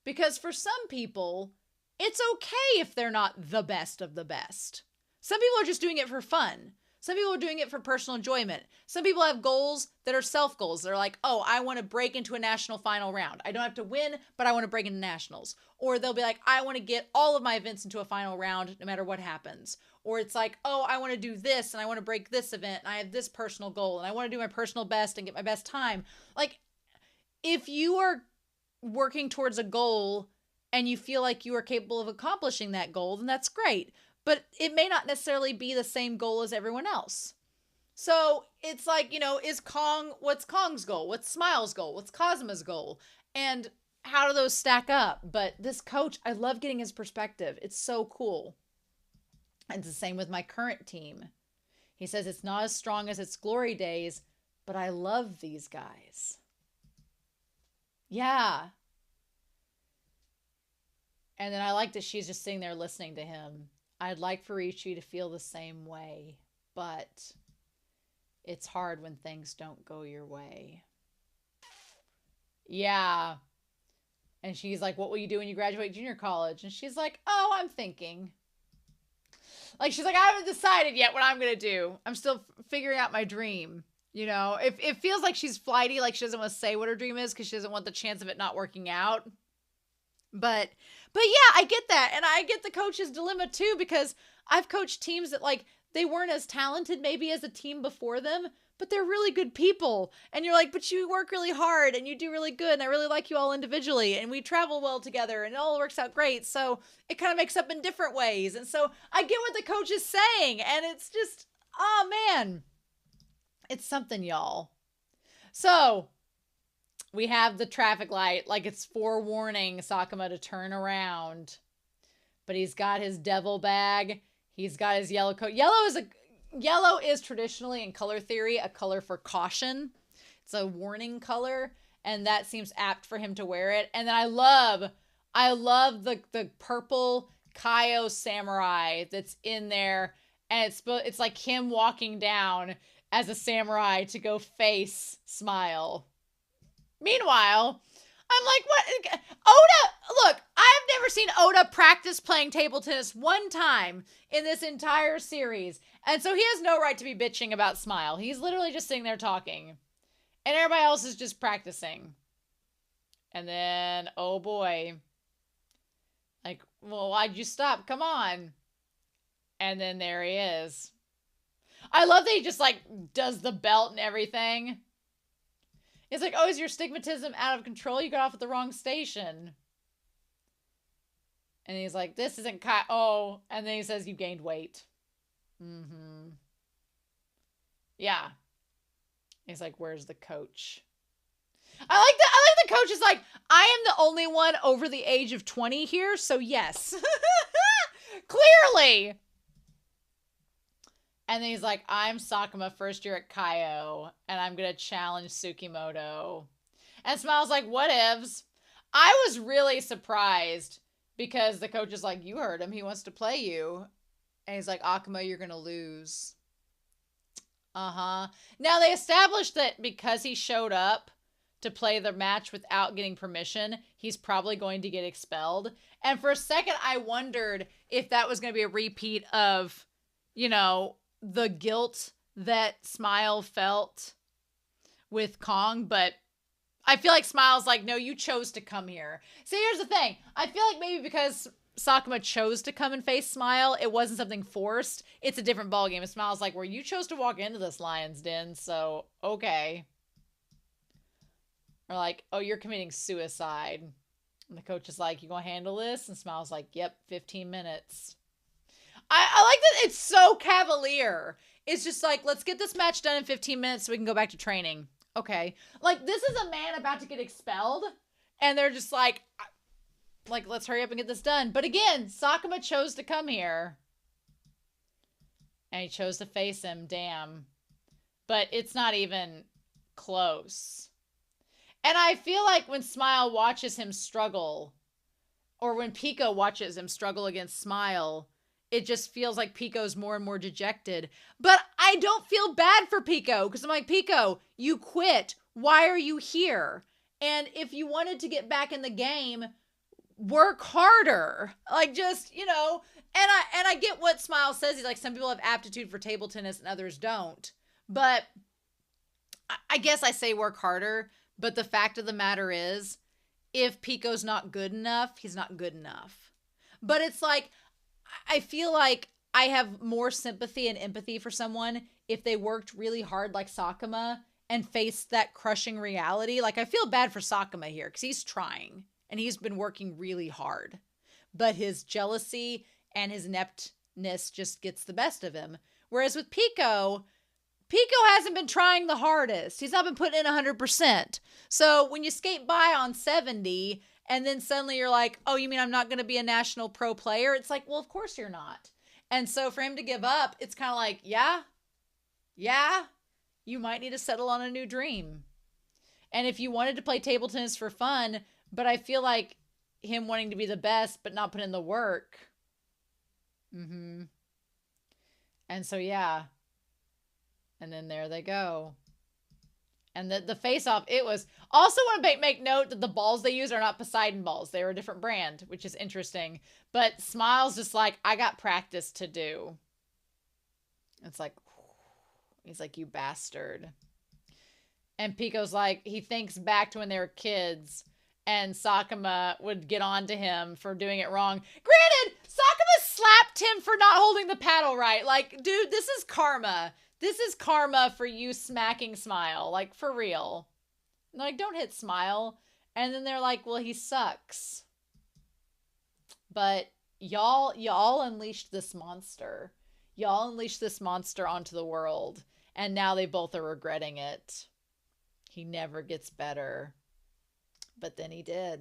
Because for some people, it's okay if they're not the best of the best. Some people are just doing it for fun. Some people are doing it for personal enjoyment. Some people have goals that are self goals. They're like, oh, I want to break into a national final round. I don't have to win, but I want to break into nationals. Or they'll be like, I want to get all of my events into a final round no matter what happens. Or it's like, oh, I want to do this and I want to break this event and I have this personal goal and I want to do my personal best and get my best time. Like, if you are working towards a goal and you feel like you are capable of accomplishing that goal, then that's great. But it may not necessarily be the same goal as everyone else. So it's like, what's Kong's goal? What's Smile's goal? What's Kazuma's goal? And how do those stack up? But this coach, I love getting his perspective. It's so cool. And it's the same with my current team. He says it's not as strong as its glory days, but I love these guys. Yeah. And then I like that she's just sitting there listening to him. I'd like for Ichi to feel the same way, but it's hard when things don't go your way. Yeah. And she's like, what will you do when you graduate junior college? And she's like, oh, I'm thinking. Like, she's like, I haven't decided yet what I'm going to do. I'm still figuring out my dream. You know, it feels like she's flighty, like she doesn't want to say what her dream is because she doesn't want the chance of it not working out. But yeah, I get that. And I get the coach's dilemma too, because I've coached teams that like they weren't as talented maybe as a team before them, but they're really good people. And you're like, but you work really hard and you do really good. And I really like you all individually. And we travel well together and it all works out great. So it kind of makes up in different ways. And so I get what the coach is saying. And it's just, oh man, it's something, y'all. So we have the traffic light, like it's forewarning Sakuma to turn around. But he's got his devil bag. He's got his yellow coat. Yellow is traditionally in color theory a color for caution. It's a warning color, and that seems apt for him to wear it. And then I love the purple Kaio samurai that's in there, and it's like him walking down as a samurai to go face Smile. Meanwhile, I'm like, what? Oda, look, I've never seen Oda practice playing table tennis one time in this entire series. And so he has no right to be bitching about Smile. He's literally just sitting there talking. And everybody else is just practicing. And then, oh boy. Like, well, why'd you stop? Come on. And then there he is. I love that he just like does the belt and everything. It's like, oh, is your stigmatism out of control? You got off at the wrong station. And he's like, this isn't oh. And then he says, you gained weight. Mm-hmm. Yeah. He's like, where's the coach? I like the coach is like, I am the only one over the age of 20 here, so yes. Clearly. And then he's like, I'm Sakuma, first year at Kaio, and I'm going to challenge Tsukimoto. And Smile's like, whatevs. I was really surprised because the coach is like, you heard him. He wants to play you. And he's like, Akuma, you're going to lose. Uh-huh. Now, they established that because he showed up to play the match without getting permission, he's probably going to get expelled. And for a second, I wondered if that was going to be a repeat of, you know, the guilt that Smile felt with Kong, but I feel like Smile's like, no, you chose to come here. See, here's the thing. I feel like maybe because Sakuma chose to come and face Smile, it wasn't something forced. It's a different ballgame. And Smile's like, well, you chose to walk into this lion's den, so okay. Or like, oh, you're committing suicide. And the coach is like, you gonna handle this? And Smile's like, yep, 15 minutes. I like that it's so cavalier. It's just like, let's get this match done in 15 minutes so we can go back to training. Okay. Like, this is a man about to get expelled, and they're just like, let's hurry up and get this done. But again, Sakuma chose to come here. And he chose to face him, damn. But it's not even close. And I feel like when Smile watches him struggle, or when Pico watches him struggle against Smile, it just feels like Pico's more and more dejected. But I don't feel bad for Pico, because I'm like, Pico, you quit. Why are you here? And if you wanted to get back in the game, work harder. Like, just, you know, and I get what Smile says. He's like, some people have aptitude for table tennis and others don't. But I guess I say work harder. But the fact of the matter is, if Pico's not good enough, he's not good enough. But it's like, I feel like I have more sympathy and empathy for someone if they worked really hard like Sakuma and faced that crushing reality. Like, I feel bad for Sakuma here because he's trying and he's been working really hard. But his jealousy and his ineptness just gets the best of him. Whereas with Pico hasn't been trying the hardest. He's not been putting in 100%. So when you skate by on 70 and then suddenly you're like, oh, you mean I'm not going to be a national pro player? It's like, well, of course you're not. And so for him to give up, it's kind of like, yeah, you might need to settle on a new dream. And if you wanted to play table tennis for fun, but I feel like him wanting to be the best but not put in the work. And so, yeah. And then there they go. And the face-off, it was... Also want to make note that the balls they use are not Poseidon balls. They're a different brand, which is interesting. But Smile's just like, I got practice to do. It's like... He's like, you bastard. And Pico's like, he thinks back to when they were kids, and Sakuma would get on to him for doing it wrong. Granted, Sakuma slapped him for not holding the paddle right. Like, dude, this is karma. This is karma for you smacking Smile. Like, for real. Like, don't hit Smile. And then they're like, well, he sucks. But y'all unleashed this monster. Y'all unleashed this monster onto the world. And now they both are regretting it. He never gets better. But then he did.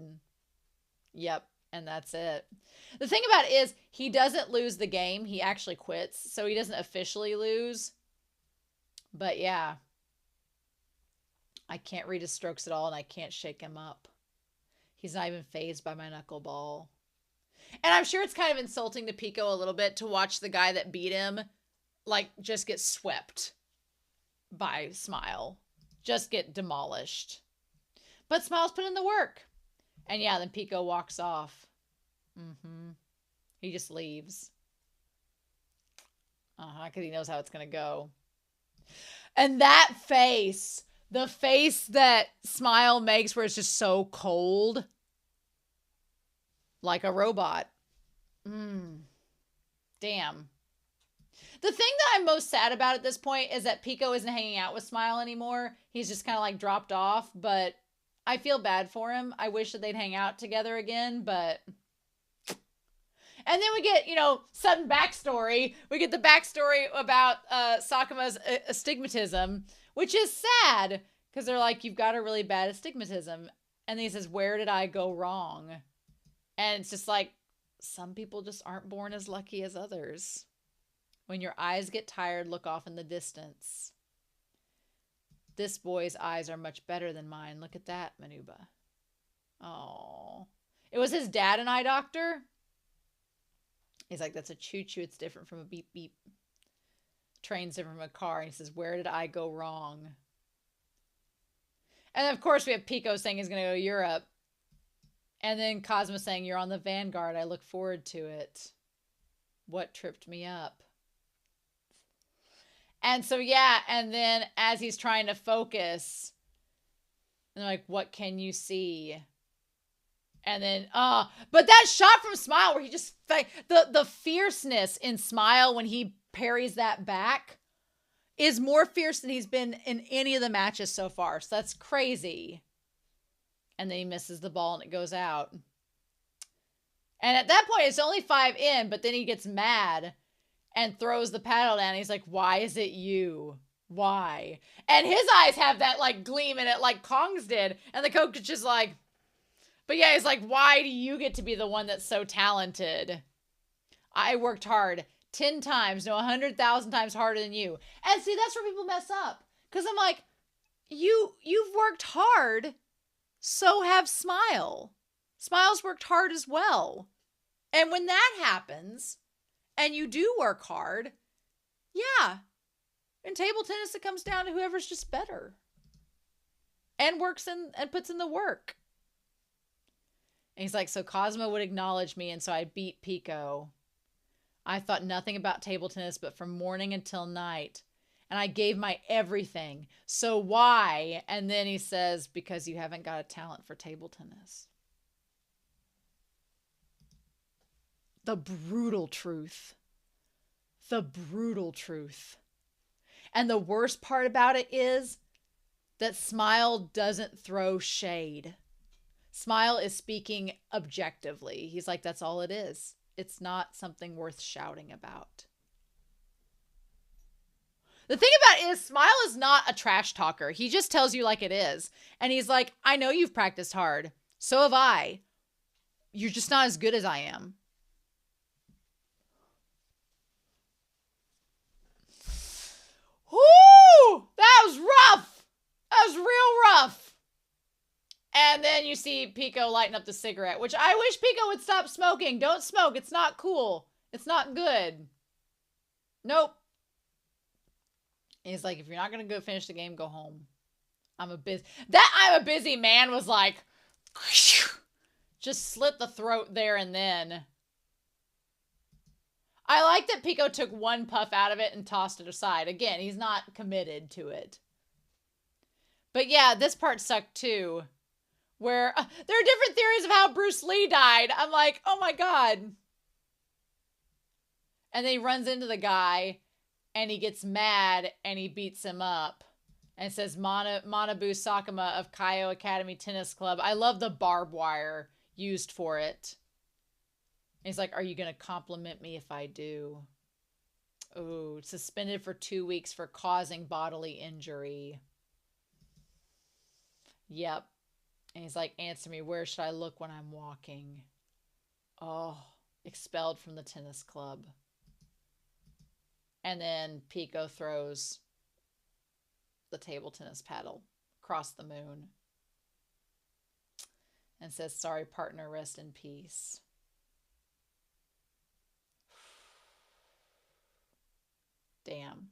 Yep. And that's it. The thing about it is, he doesn't lose the game. He actually quits. So he doesn't officially lose. But yeah. I can't read his strokes at all, and I can't shake him up. He's not even fazed by my knuckleball. And I'm sure it's kind of insulting to Pico a little bit to watch the guy that beat him, like, just get swept by Smile. Just get demolished. But Smile's put in the work. And yeah, then Pico walks off. He just leaves. Because he knows how it's going to go. And that face, the face that Smile makes where it's just so cold. Like a robot. Damn. The thing that I'm most sad about at this point is that Pico isn't hanging out with Smile anymore. He's just kind of like dropped off, but I feel bad for him. I wish that they'd hang out together again, but... And then we get, you know, sudden backstory. We get the backstory about Sakuma's astigmatism, which is sad, because they're like, you've got a really bad astigmatism. And then he says, where did I go wrong? And it's just like, some people just aren't born as lucky as others. When your eyes get tired, look off in the distance. This boy's eyes are much better than mine. Look at that, Manuba. Oh. It was his dad an eye doctor? He's like, that's a choo-choo. It's different from a beep-beep. Train's different from a car. And he says, where did I go wrong? And then, of course, we have Pico saying he's going to go to Europe. And then Kazama saying, you're on the Vanguard. I look forward to it. What tripped me up? And so, yeah, and then as he's trying to focus, they're like, what can you see? And then, but that shot from Smile where he just, like, the fierceness in Smile when he parries that back is more fierce than he's been in any of the matches so far. So that's crazy. And then he misses the ball and it goes out. And at that point, it's only 5 in, but then he gets mad and throws the paddle down. He's like, why is it you? Why? And his eyes have that, like, gleam in it like Kong's did. And the coach is just like, but yeah, he's like, why do you get to be the one that's so talented? I worked hard 10 times, no, 100,000 times harder than you. And see, that's where people mess up. Because I'm like, you've worked hard, so have Smile. Smile's worked hard as well. And when that happens, and you do work hard, yeah. In table tennis, it comes down to whoever's just better. And works in and puts in the work. And he's like, so Kazama would acknowledge me, and so I beat Pico. I thought nothing about table tennis, but from morning until night. And I gave my everything. So why? And then he says, because you haven't got a talent for table tennis. The brutal truth. The brutal truth. And the worst part about it is that Smile doesn't throw shade. Smile is speaking objectively. He's like, that's all it is. It's not something worth shouting about. The thing about it is, Smile is not a trash talker. He just tells you like it is. And he's like, I know you've practiced hard. So have I. You're just not as good as I am. Whoo! That was rough. That was real rough. And then you see Pico lighting up the cigarette, which I wish Pico would stop smoking. Don't smoke. It's not cool. It's not good. Nope. He's like, if you're not going to go finish the game, go home. I'm a busy man was like, just slit the throat there and then. I like that Pico took one puff out of it and tossed it aside. Again, he's not committed to it. But yeah, this part sucked too. Where there are different theories of how Bruce Lee died. I'm like, oh my God. And then he runs into the guy and he gets mad and he beats him up. And says Manabu Sakuma of Kaio Academy Tennis Club. I love the barbed wire used for it. And he's like, are you going to compliment me if I do? Oh, suspended for 2 weeks for causing bodily injury. Yep. And he's like, answer me, where should I look when I'm walking? Oh, expelled from the tennis club. And then Pico throws the table tennis paddle across the moon and says, sorry, partner, rest in peace. Damn.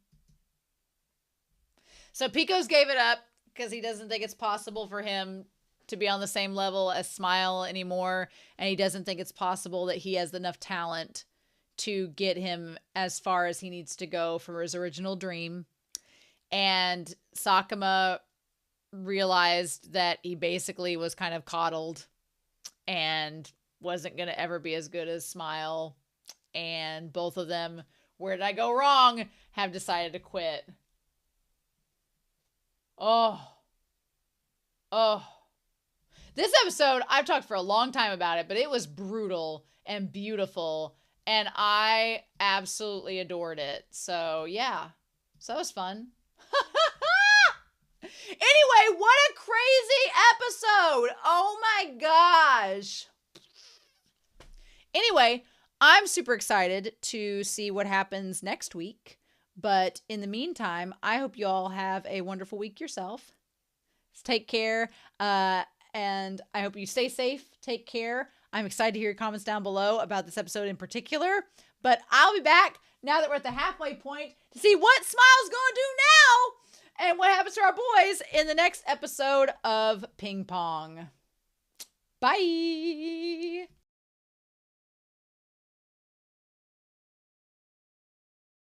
So Pico's gave it up because he doesn't think it's possible for him to be on the same level as Smile anymore. And he doesn't think it's possible that he has enough talent to get him as far as he needs to go for his original dream. And Sakuma realized that he basically was kind of coddled and wasn't going to ever be as good as Smile. And both of them, where did I go wrong, have decided to quit. Oh. This episode, I've talked for a long time about it, but it was brutal and beautiful. And I absolutely adored it. So, yeah. So it was fun. Anyway, what a crazy episode. Oh my gosh. Anyway, I'm super excited to see what happens next week. But in the meantime, I hope you all have a wonderful week yourself. Take care. And I hope you stay safe. Take care. I'm excited to hear your comments down below about this episode in particular. But I'll be back now that we're at the halfway point to see what Smile's going to do now and what happens to our boys in the next episode of Ping Pong. Bye.